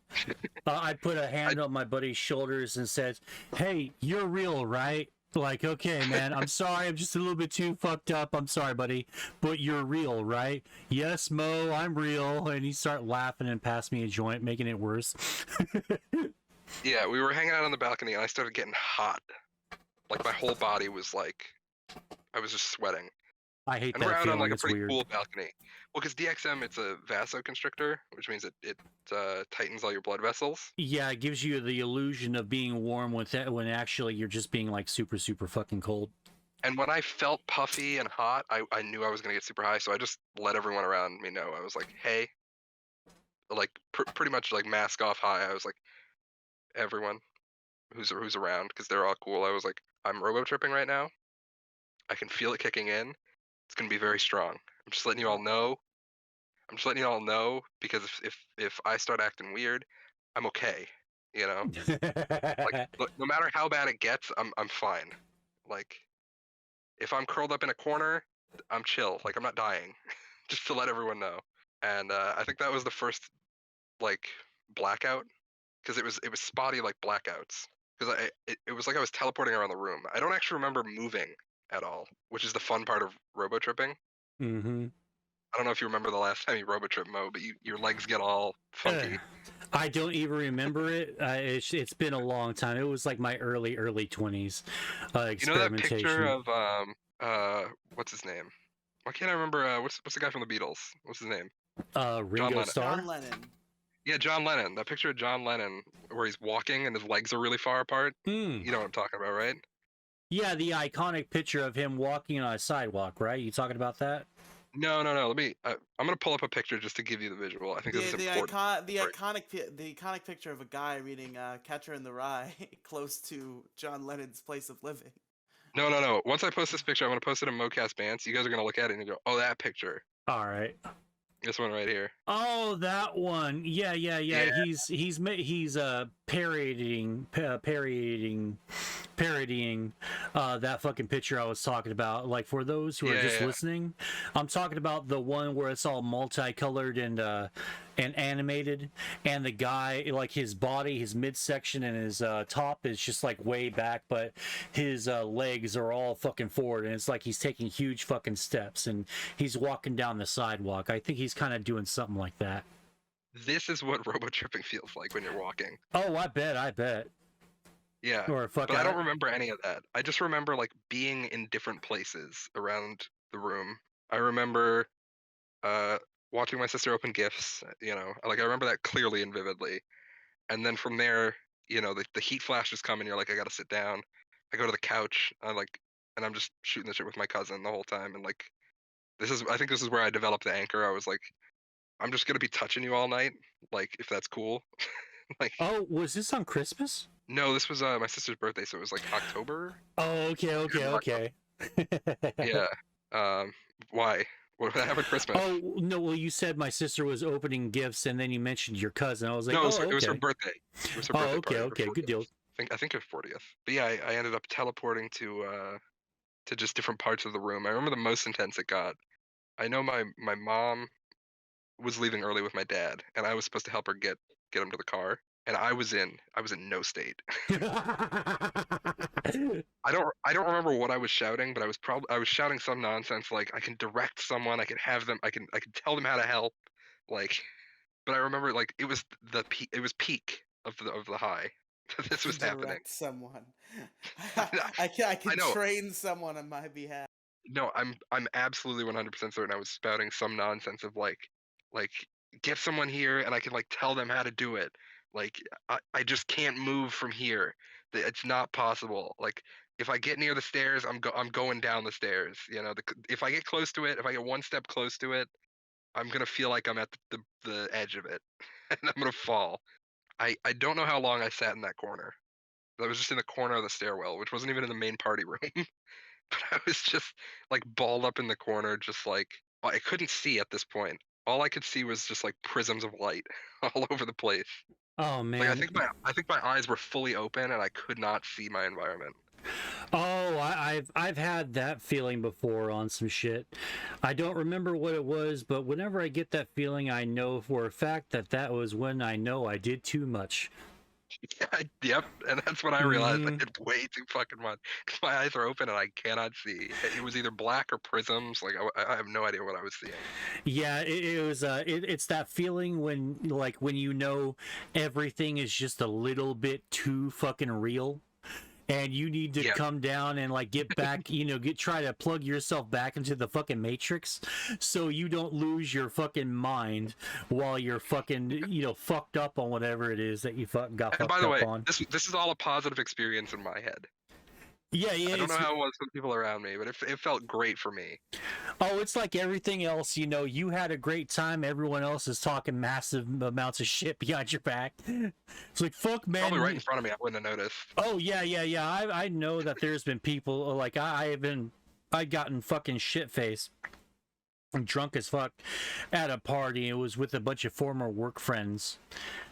I put a hand on my buddy's shoulders and said, "Hey, you're real, right?" Like, okay, man, I'm sorry, I'm just a little bit too fucked up. I'm sorry, buddy, but you're real, right? Yes, Mo, I'm real. And he started laughing and passed me a joint, making it worse. Yeah, we were hanging out on the balcony, and I started getting hot. Like my whole body was like, I was just sweating. I hate And we're that out on feeling. like a It's pretty weird. cool balcony. Well, because DXM, it's a vasoconstrictor, which means it tightens all your blood vessels. Yeah, it gives you the illusion of being warm with it when actually you're just being like super, super fucking cold. And when I felt puffy and hot, I knew I was gonna get super high, so I just let everyone around me know. I was like, hey, like pretty much like mask off high. I was like, everyone who's around, because they're all cool. I was like, I'm robo tripping right now. I can feel it kicking in. It's gonna be very strong. I'm just letting you all know. I'm just letting you all know because if I start acting weird, I'm okay. You know, like look, no matter how bad it gets, I'm fine. Like if I'm curled up in a corner, I'm chill. Like I'm not dying. Just to let everyone know. And I think that was the first like blackout because it was spotty like blackouts because it was like I was teleporting around the room. I don't actually remember moving at all, which is the fun part of robo tripping. Mm-hmm. I don't know if you remember the last time you robo trip, Mo, but your legs get all funky. I don't even remember it. It's been a long time. It was like my early 20s. You know that picture Experimentation. of what's his name? Why can't I remember what's the guy from the Beatles? What's his name? Ringo Lennon. Starr. John Lennon. Yeah, John Lennon. That picture of John Lennon where he's walking and his legs are really far apart. Mm. You know what I'm talking about, right? Yeah, the iconic picture of him walking on a sidewalk, right? You talking about that? No. Let me. I'm gonna pull up a picture just to give you the visual. I think this is important. The iconic picture of a guy reading Catcher in the Rye close to John Lennon's place of living. No. Once I post this picture, I'm gonna post it in moecast bands. You guys are gonna look at it and you go, "Oh, that picture." All right. This one right here. Oh, that one. Yeah. He's parodying that fucking picture I was talking about. Like for those who are just listening, I'm talking about the one where it's all multicolored and animated, and the guy, like his body, his midsection and his top is just like way back, but his legs are all fucking forward, and it's like he's taking huge fucking steps and he's walking down the sidewalk. I think he's kind of doing something like that. This is what robo tripping feels like when you're walking. Oh, I bet. Yeah. Or But I don't remember any of that. I just remember like being in different places around the room. I remember watching my sister open gifts, you know. Like I remember that clearly and vividly. And then from there, you know, the heat flashes come and you're like, I gotta sit down. I go to the couch, and I'm just shooting the shit with my cousin the whole time. And like I think this is where I developed the anchor. I was like, I'm just gonna be touching you all night, like if that's cool. Like Oh, was this on Christmas? no, this was my sister's birthday, so it was like October. Oh, okay. Yeah. Why? What happened Christmas? Oh no, well you said my sister was opening gifts and then you mentioned your cousin. I was like, No, oh, it was her okay. birthday. It was her Oh, birthday party, her good 40th. deal. I think her 40th. But yeah, I ended up teleporting to just different parts of the room. I remember the most intense it got. I know my mom was leaving early with my dad, and I was supposed to help her get him to the car, and I was in no state. I don't remember what I was shouting, but I was shouting some nonsense like I can direct someone, I can have them, I can tell them how to help, like. But I remember like it was peak of the high. This was happening. Direct someone. I can know. train someone on my behalf. No, I'm absolutely 100% certain I was spouting some nonsense of like get someone here and I can like tell them how to do it. Like I just can't move from here. It's not possible. Like if I get near the stairs, I'm going down the stairs. You know, if I get close to it, if I get one step close to it, I'm gonna feel like I'm at the edge of it, and I'm gonna fall. I don't know how long I sat in that corner. I was just in the corner of the stairwell, which wasn't even in the main party room. But I was just like balled up in the corner, just like I couldn't see at this point. All I could see was just like prisms of light all over the place. Oh Like man. I think my eyes were fully open and I could not see my environment. Oh, I've had that feeling before on some shit. I don't remember what it was, but whenever I get that feeling, I know for a fact that that was when I know I did too much. Yep, and that's when I realized I Mhm. did way too fucking much. 'Cause my eyes are open and I cannot see. It was either black or prisms. Like I have no idea what I was seeing. Yeah, it was. It's that feeling when, like, when you know everything is just a little bit too fucking real, and you need to Yeah, come down and like get back. Try to plug yourself back into the fucking matrix, so you don't lose your fucking mind while you're fucking fucked up on whatever it is that you got and by fucked the up way, on. this is all a positive experience in my head. Yeah, yeah. I don't know how it was for the people around me, but it felt great for me. It's like everything else. You had a great time. Everyone else is talking massive amounts of shit behind your back. It's like, fuck, man. Probably right in front of me, I wouldn't have noticed. Oh yeah. I know that there's been people like I gotten fucking shit faced and drunk as fuck at a party. It was with a bunch of former work friends,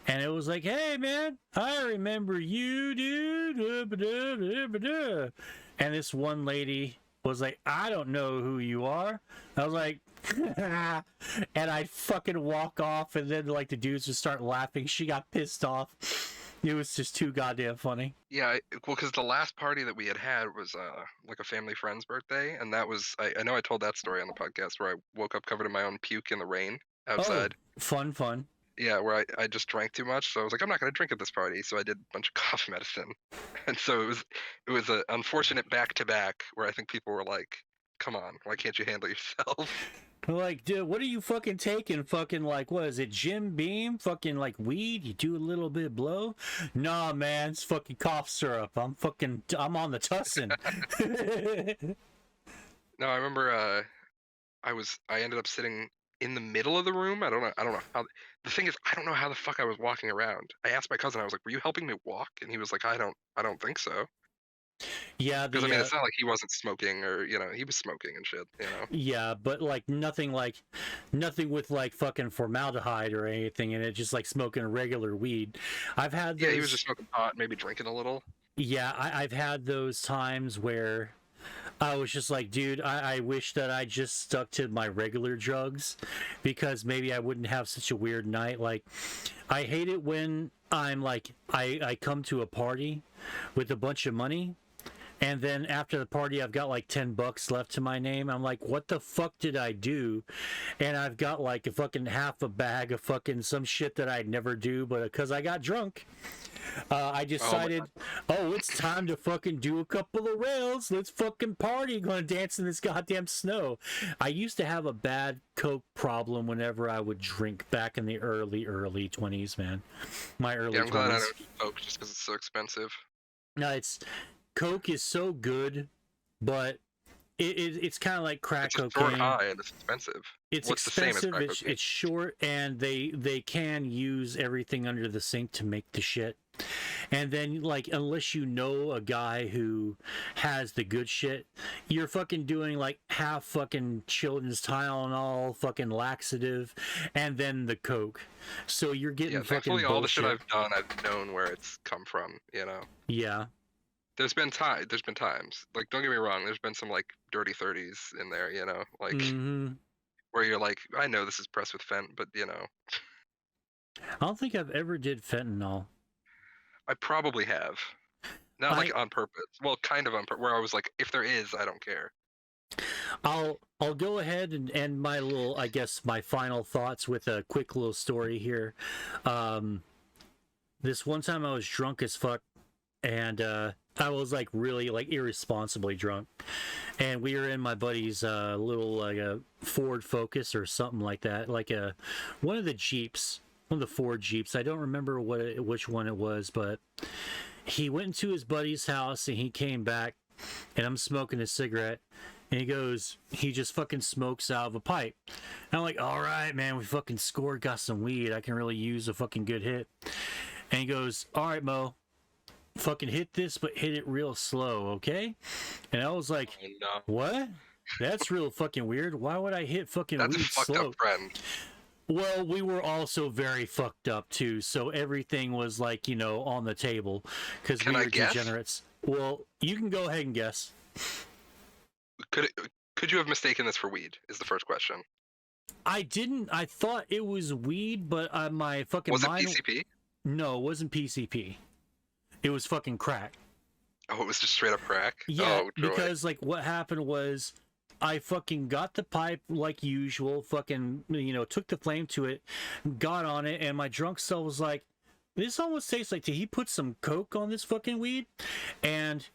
and it was like, hey man, I remember you, dude. And this one lady was like, I don't know who you are. I was like, and I fucking walk off, and then like the dudes just start laughing. She got pissed off. It was just too goddamn funny. Yeah, well, because the last party that we had was like a family friend's birthday, and that was I know I told that story on the podcast where I woke up covered in my own puke in the rain outside. Oh, fun. Yeah, where I just drank too much, so I was like, I'm not gonna drink at this party, so I did a bunch of cough medicine, and so it was an unfortunate back to back where I think people were like, come on, why can't you handle yourself? Like, dude, what are you fucking taking? Fucking, like, what is it, Jim Beam? Fucking, like, weed? You do a little bit of blow? Nah, man, it's fucking cough syrup. I'm on the tussin. No, I remember I ended up sitting in the middle of the room. I don't know how. The thing is, I don't know how the fuck I was walking around. I asked my cousin. I was like, "Were you helping me walk?" And he was like, "I don't think so." Yeah, Because I mean, it's not like he wasn't smoking or he was smoking and shit. yeah, but, like, nothing with, like, fucking formaldehyde or anything in it, just, like, smoking regular weed. I've had those... Yeah, he was just smoking pot, maybe drinking a little. Yeah, I've had those times where I was just like, dude, I wish that I just stuck to my regular drugs, because maybe I wouldn't have such a weird night. Like, I hate it when I'm like, I come to a party with a bunch of money, and then after the party I've got like $10 left to my name. I'm like, what the fuck did I do? And I've got like a fucking half a bag of fucking some shit that I'd never do, but because I got drunk, I decided, it's time to fucking do a couple of rails. Let's fucking party. Gonna dance in this goddamn snow. I used to have a bad coke problem whenever I would drink back in the early 20s, man. My early 20s. Yeah, I'm glad I don't do coke just because it's so expensive. No, coke is so good, but it's kind of like crack It's a cocaine. short high and it's expensive. It's What's expensive. The same as crack It's short, and they can use everything under the sink to make the shit. And then, like, unless you know a guy who has the good shit, you're fucking doing like half fucking children's Tylenol, fucking laxative, and then the coke. So you're getting fucking thankfully bullshit. all the shit I've done, I've known where it's come from. Yeah. There's been times. Like, don't get me wrong. There's been some like dirty 30s in there. Like where you're like, I know this is pressed with fent, but I don't think I've ever did fentanyl. I probably have. Not like on purpose. Well, kind of on purpose. Where I was like, if there is, I don't care. I'll go ahead and end my little, I guess, my final thoughts with a quick little story here. This one time I was drunk as fuck, and I was like really like irresponsibly drunk, and we were in my buddy's little like a Ford Focus or something like that, like one of the Jeeps, one of the Ford Jeeps. I don't remember which one it was, but he went into his buddy's house and he came back, and I'm smoking a cigarette, and he just fucking smokes out of a pipe. And I'm like, all right, man, we fucking scored, got some weed. I can really use a fucking good hit. And he goes, all right, Mo, fucking hit this, but hit it real slow, okay? And I was like, Oh, no. what? That's real fucking weird. Why would I hit fucking That's weed a fucked slow? up friend. Well, we were also very fucked up too, so everything was like, on the table because we were degenerates. Well, you can go ahead and guess. Could you have mistaken this for weed? Is the first question. I didn't. I thought it was weed, but my fucking Was it mind. PCP? No, it wasn't PCP. It was fucking crack. Oh, it was just straight up crack? Yeah, Oh, joy. because like what happened was I fucking got the pipe like usual, fucking, took the flame to it, got on it, and my drunk self was like, this almost tastes like, did he put some coke on this fucking weed? And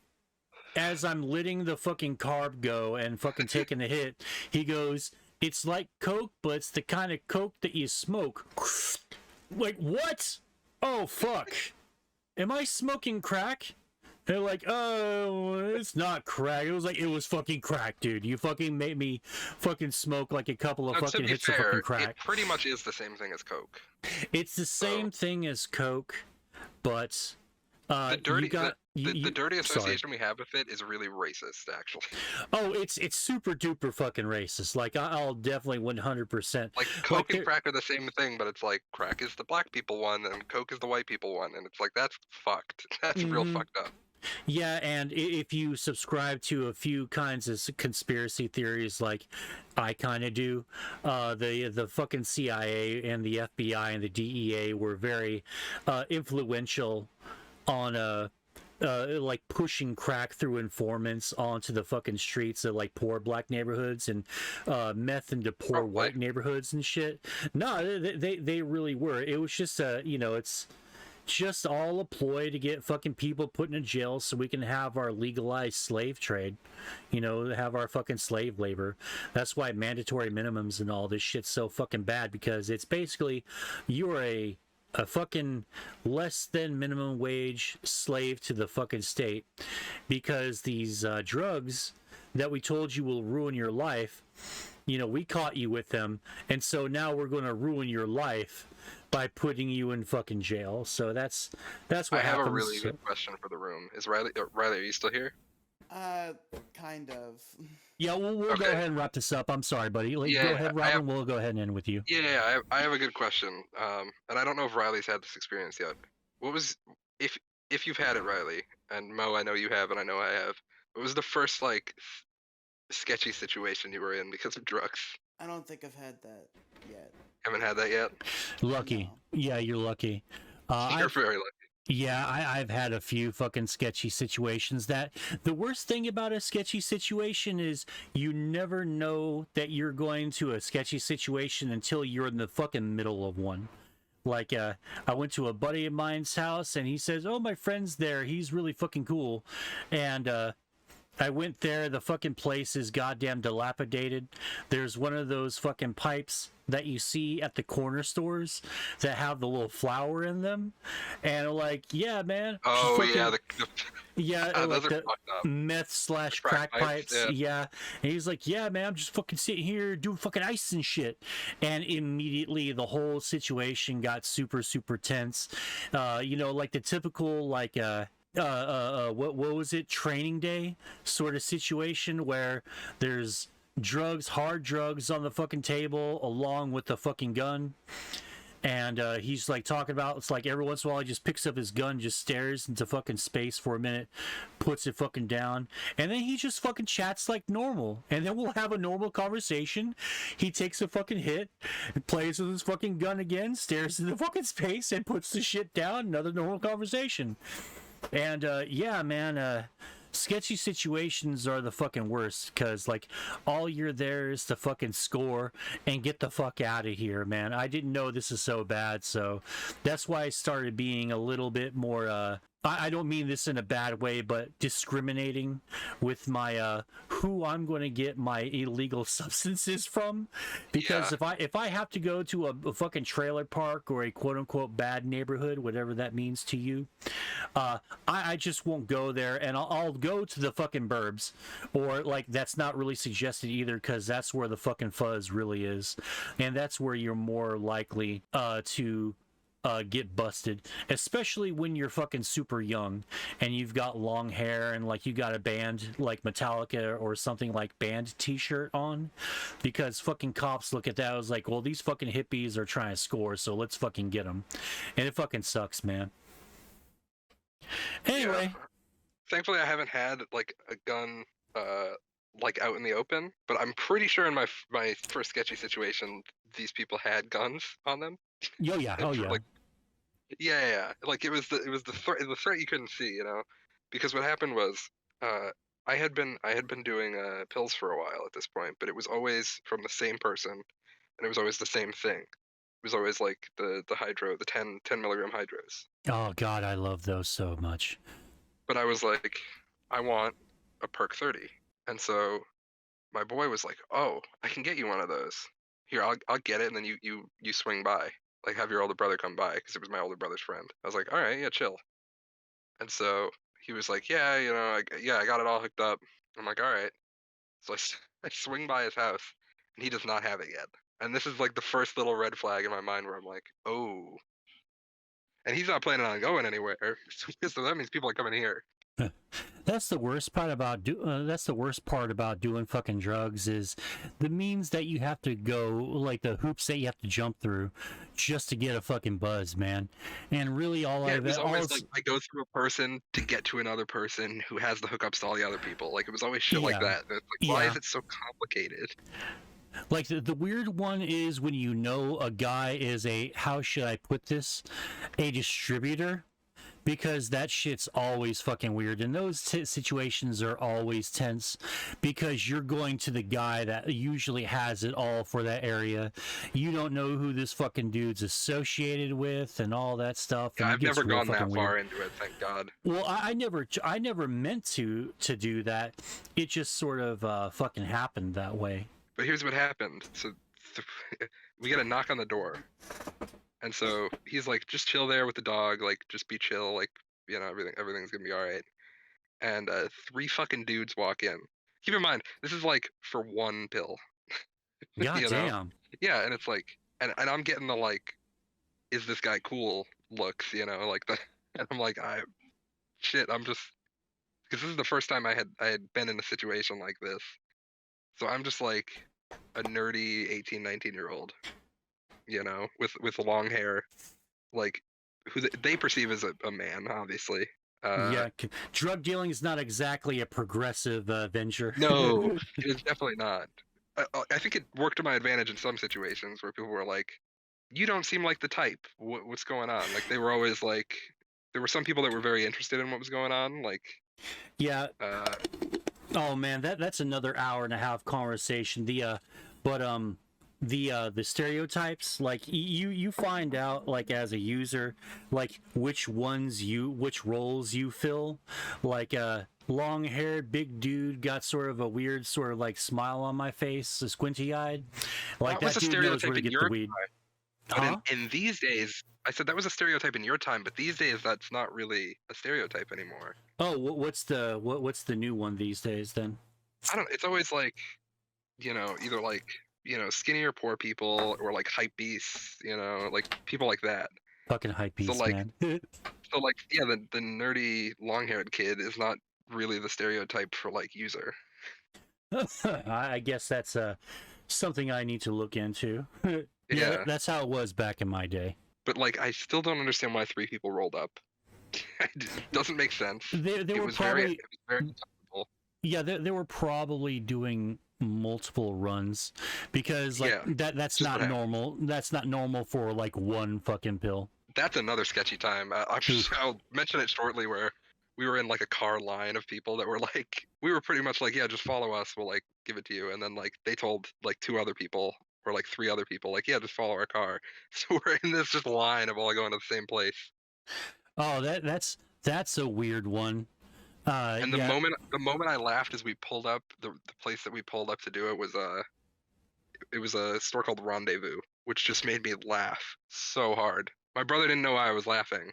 as I'm letting the fucking carb go and fucking taking the hit, he goes, it's like coke, but it's the kind of coke that you smoke. Like, what? Oh, fuck. Am I smoking crack? They're like, oh, it's not crack. It was like, it was fucking crack, dude. You fucking made me fucking smoke like a couple of Now, fucking to be hits fair, of fucking crack. it pretty much is the same thing as Coke. It's the same thing as coke, but The dirty, you got the dirty sorry. association we have with it is really racist, actually. Oh, it's super duper fucking racist. Like I'll definitely 100%. Like Coke there- and crack are the same thing, but it's like crack is the black people one and Coke is the white people one, and it's like that's fucked. That's real Mhm. fucked up. Yeah, and if you subscribe to a few kinds of conspiracy theories, like I kind of do, the fucking CIA and the FBI and the DEA were very influential on like pushing crack through informants onto the fucking streets of like poor black neighborhoods and meth into poor Probably. white neighborhoods and shit. No, they really were. It was just it's just all a ploy to get fucking people put in jail so we can have our legalized slave trade, have our fucking slave labor. That's why mandatory minimums and all this shit's so fucking bad, because it's basically you're a fucking less than minimum wage slave to the fucking state, because these drugs that we told you will ruin your life, we caught you with them, and so now we're going to ruin your life by putting you in fucking jail. So that's what I have happens. a really good question for the room. Is Riley? Riley, are you still here? Kind of. Yeah, we'll go Okay. ahead and wrap this up. I'm sorry, buddy. Like, Yeah, go ahead, I Robin. have- We'll go ahead and end with you. Yeah, I have a good question. And I don't know if Riley's had this experience yet. What was if you've had it, Riley, and Mo, I know you have, and I know I have. What was the first like sketchy situation you were in because of drugs? I don't think I've had that yet. Haven't had that yet. Lucky. No. Yeah, you're lucky. You're very lucky. Yeah, I've had a few fucking sketchy situations. That the worst thing about a sketchy situation is you never know that you're going to a sketchy situation until you're in the fucking middle of one. Like, I went to a buddy of mine's house and he says, oh, my friend's there. He's really fucking cool. And, I went there. The fucking place is goddamn dilapidated. There's one of those fucking pipes that you see at the corner stores that have the little flower in them, and like, yeah, man. Oh fucking- yeah, yeah, those like are the fucked up. meth / Crack crack pipes. pipes, Yeah. And he's like, yeah, man, I'm just fucking sitting here doing fucking ice and shit. And immediately the whole situation got super, super tense. Like the typical, like, what was it? Training day sort of situation where there's hard drugs on the fucking table along with the fucking gun. And he's like talking about, it's like every once in a while he just picks up his gun, just stares into fucking space for a minute, puts it fucking down, and then he just fucking chats like normal. And then we'll have a normal conversation. He takes a fucking hit, plays with his fucking gun again, stares into fucking space, and puts the shit down. Another normal conversation. And yeah, man, sketchy situations are the fucking worst, because like all you're there is to fucking score and get the fuck out of here, man. I didn't know this is so bad, so that's why I started being a little bit more I don't mean this in a bad way, but discriminating with my who I'm going to get my illegal substances from, because if I have to go to a fucking trailer park or a quote unquote bad neighborhood, whatever that means to you, I just won't go there, and I'll go to the fucking burbs, or like that's not really suggested either, because that's where the fucking fuzz really is, and that's where you're more likely to get busted, especially when you're fucking super young and you've got long hair and like you got a band like Metallica or something like band t-shirt on, because fucking cops look at that as like, well, these fucking hippies are trying to score, so let's fucking get them. And it fucking sucks, man. Anyway, Thankfully, I haven't had like a gun like out in the open, but I'm pretty sure in my first sketchy situation, these people had guns on them. Oh yeah, oh yeah. Like yeah. Like it was the threat you couldn't see, you know, because what happened was I had been doing pills for a while at this point, but it was always from the same person, and it was always the same thing. It was always like the hydro, the 10 milligram hydros. Oh god, I love those so much. But I was like, I want a perk 30, and so my boy was like, "Oh, I can get you one of those. Here, I'll get it, and then you swing by, like have your older brother come by, because it was my older brother's friend." I was like, "All right, yeah, chill." And so he was like, "Yeah, you know, I got it all hooked up." I'm like, "All right." So I swing by his house, and he does not have it yet. And this is like the first little red flag in my mind where I'm like, "Oh." And he's not planning on going anywhere, so that means people are coming here. That's the worst part about doing fucking drugs is the means that you have to go, like the hoops that you have to jump through just to get a fucking buzz, man. And really Yeah, it was always like I go through a person to get to another person who has the hookups to all the other people. Like it was always shit like that. And it's like, why is it so complicated? Like the weird one is when you know a guy is a, how should I put this, a distributor, because that shit's always fucking weird, and those situations are always tense because you're going to the guy that usually has it all for that area. You don't know who this fucking dude's associated with and all that stuff. Yeah, and I've never gone that far into it, thank God. Well, I never meant to do that. It just sort of fucking happened that way. But here's what happened. So we get a knock on the door. And so he's like, just chill there with the dog, like just be chill, like, you know, everything's gonna be all right. And 3 fucking dudes walk in. Keep in mind, this is like for 1 pill. God you damn. know? Yeah, and it's like, and I'm getting the like, is this guy cool looks, you know, like the, and I'm like, I'm just, because this is the first time I had been in a situation like this. So I'm just like a nerdy 18, 19-year-old, you know, with long hair, like who they perceive as a man, obviously. Drug dealing is not exactly a progressive venture. No, it's definitely not. I think it worked to my advantage in some situations where people were like, "You don't seem like the type. What's going on?" Like they were always like, there were some people that were very interested in what was going on. Like, yeah. Oh man, that's another hour and a half conversation. The stereotypes, like you find out, like as a user, like which roles you fill. Like long haired big dude got sort of a weird sort of like smile on my face, a squinty eyed, like that dude knows where to get the weed. But in these days, I said that was a stereotype in your time, but these days that's not really a stereotype anymore. Oh, what's the new one these days then? I don't. It's always like, you know, either like, you know, skinnier poor people or like hype beasts, you know, like people like that. Fucking hype beasts, man. So like, yeah, the nerdy long-haired kid is not really the stereotype for like user. I guess that's something I need to look into. Yeah, that's how it was back in my day. but like, I still don't understand why 3 people rolled up. It doesn't make sense. They it were was probably very uncomfortable. Yeah, they were probably doing multiple runs because like that's not normal. That's not normal for like 1 fucking pill. That's another sketchy time. I'll mention it shortly, where we were in like a car line of people that were like, we were pretty much like, yeah, just follow us, we'll like give it to you. And then like they told like 2 other people or like 3 other people, like, yeah, just follow our car. So we're in this just line of all going to the same place. Oh, that's a weird one. And the moment I laughed as we pulled up, the place that we pulled up to do it was a store called Rendezvous, which just made me laugh so hard. My brother didn't know why I was laughing,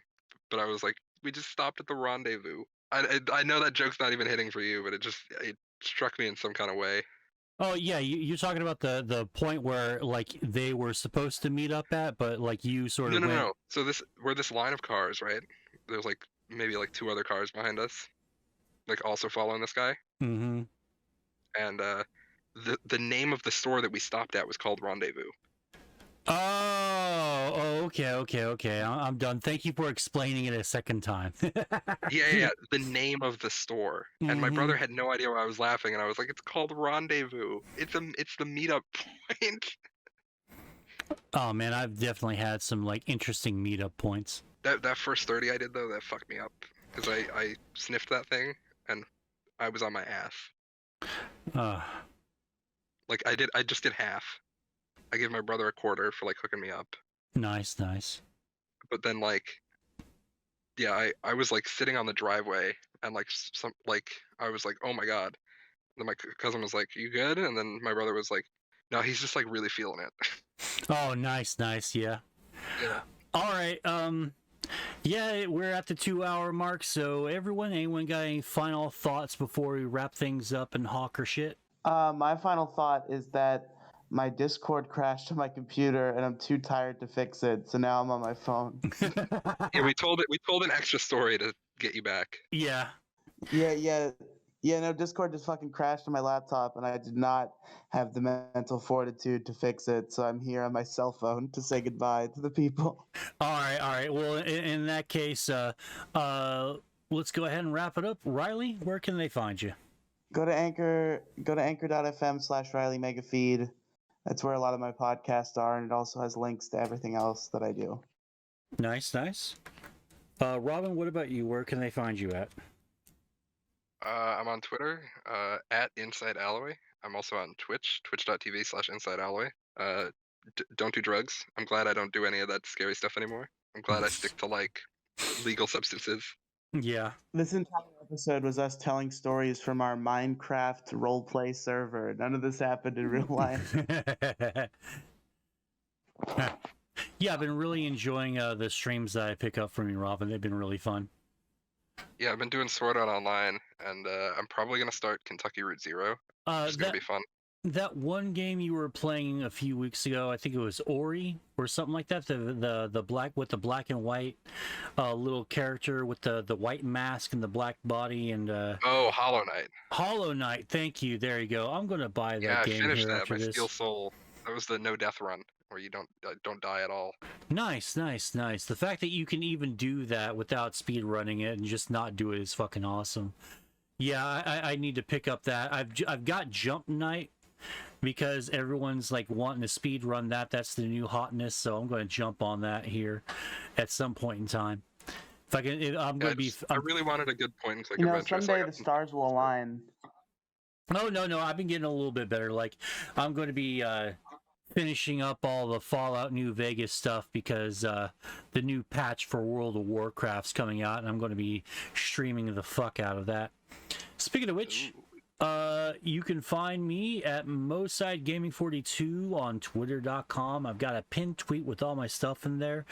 but I was like, we just stopped at the Rendezvous. I know that joke's not even hitting for you, but it struck me in some kind of way. Oh yeah, you're talking about the point where like they were supposed to meet up at, but like you sort of no. So we're this line of cars, right? There's like maybe like 2 other cars behind us, like also following this guy. Mm-hmm. And the name of the store that we stopped at was called Rendezvous. Oh, okay. I'm done. Thank you for explaining it a second time. Yeah. The name of the store, and my brother had no idea why I was laughing, and I was like, "It's called Rendezvous. It's the meetup point." Oh man, I've definitely had some like interesting meetup points. That first 30 I did though, that fucked me up because I sniffed that thing and I was on my ass. Uh, Like I just did half. I gave my brother a quarter for like hooking me up, nice. but then like, yeah, I was like sitting on the driveway and like I was like, oh my god. And then my cousin was like, you good? And then my brother was like, no, he's just like really feeling it. Oh, nice, yeah. Yeah. All right, yeah, we're at the 2-hour mark, so anyone got any final thoughts before we wrap things up and hawk or shit? My final thought is that my Discord crashed on my computer and I'm too tired to fix it, so now I'm on my phone. Yeah, we told an extra story to get you back. Yeah. Yeah, no, Discord just fucking crashed on my laptop and I did not have the mental fortitude to fix it, so I'm here on my cell phone to say goodbye to the people. All right. Well, in that case, let's go ahead and wrap it up. Riely, where can they find you? Go to anchor.fm/Riely Megafeed. That's where a lot of my podcasts are, and it also has links to everything else that I do. Nice. Robin, what about you? Where can they find you at? I'm on Twitter, at Inside Alloy. I'm also on Twitch, twitch.tv/InsideAlloy. Don't do drugs. I'm glad I don't do any of that scary stuff anymore. I'm glad I stick to like legal substances. Yeah. This entire episode was us telling stories from our Minecraft roleplay server. None of this happened in real life. Yeah, I've been really enjoying the streams that I pick up from you, Robin. They've been really fun. Yeah, I've been doing Sword Art Online, and I'm probably gonna start Kentucky Route Zero. It's gonna be fun. That one game you were playing a few weeks ago, I think it was Ori or something like that. The black with the black and white little character with the white mask and the black body and Oh, Hollow Knight. Hollow Knight. Thank you. There you go. I'm gonna buy that Yeah, game I finished here that after by this. Steel Soul. That was the no death run where you don't die at all. Nice. The fact that you can even do that without speed running it and just not do it is fucking awesome. Yeah, I need to pick up that. I've got Jump Night because everyone's like wanting to speed run that. That's the new hotness, so I'm going to jump on that here at some point in time. If I can, I really wanted a good point and click You know, adventure. someday the stars will align. Oh no, I've been getting a little bit better. Like I'm going to be finishing up all the Fallout New Vegas stuff because the new patch for World of Warcraft's coming out, and I'm going to be streaming the fuck out of that. Speaking of which, you can find me at MosideGaming42 on Twitter.com. I've got a pinned tweet with all my stuff in there.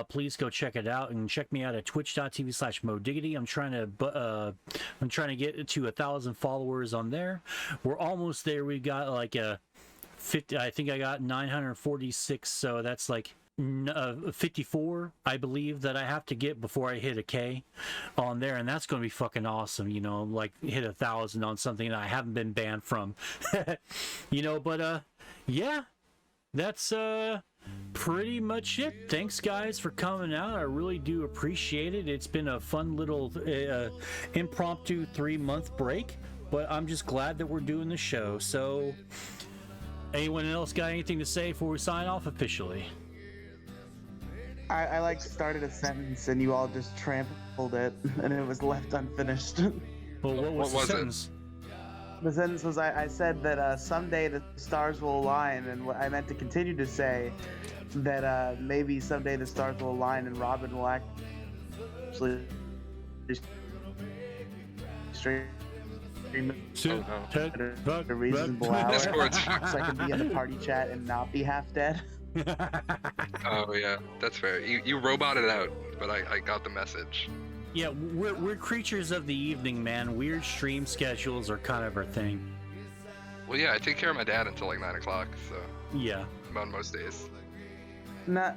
Please go check it out and check me out at twitch.tv/MoDiggity. I'm trying to get to 1,000 followers on there. We're almost there. We've got like a 50. I think I got 946. So that's like 54, I believe, that I have to get before I hit a K on there, and that's going to be fucking awesome, you know, like hit 1,000 on something that I haven't been banned from. You know, but yeah, that's pretty much it. Thanks guys for coming out. I really do appreciate it. It's been a fun little impromptu 3-month break, but I'm just glad that we're doing the show. So anyone else got anything to say before we sign off officially? I like started a sentence and you all just trampled it and it was left unfinished. Well, what was the was it? sentence? The sentence was I said that someday the stars will align, and what I meant to continue to say that maybe someday the stars will align and Robin will actually stream at a reasonable hour so I can be in the party chat and not be half dead. Oh yeah, that's fair. You roboted out, but I got the message. Yeah, we're creatures of the evening, man. Weird stream schedules are kind of our thing. Well, yeah, I take care of my dad until like 9 o'clock, so Yeah. I'm on most days. Not,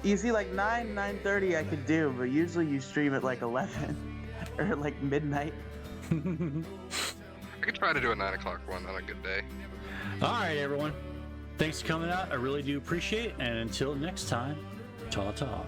you see, like 9:30 I could do, but usually you stream at like 11 or like midnight. I could try to do a 9 o'clock one on a good day. All right, everyone. Thanks for coming out. I really do appreciate it. And until next time, ta-ta.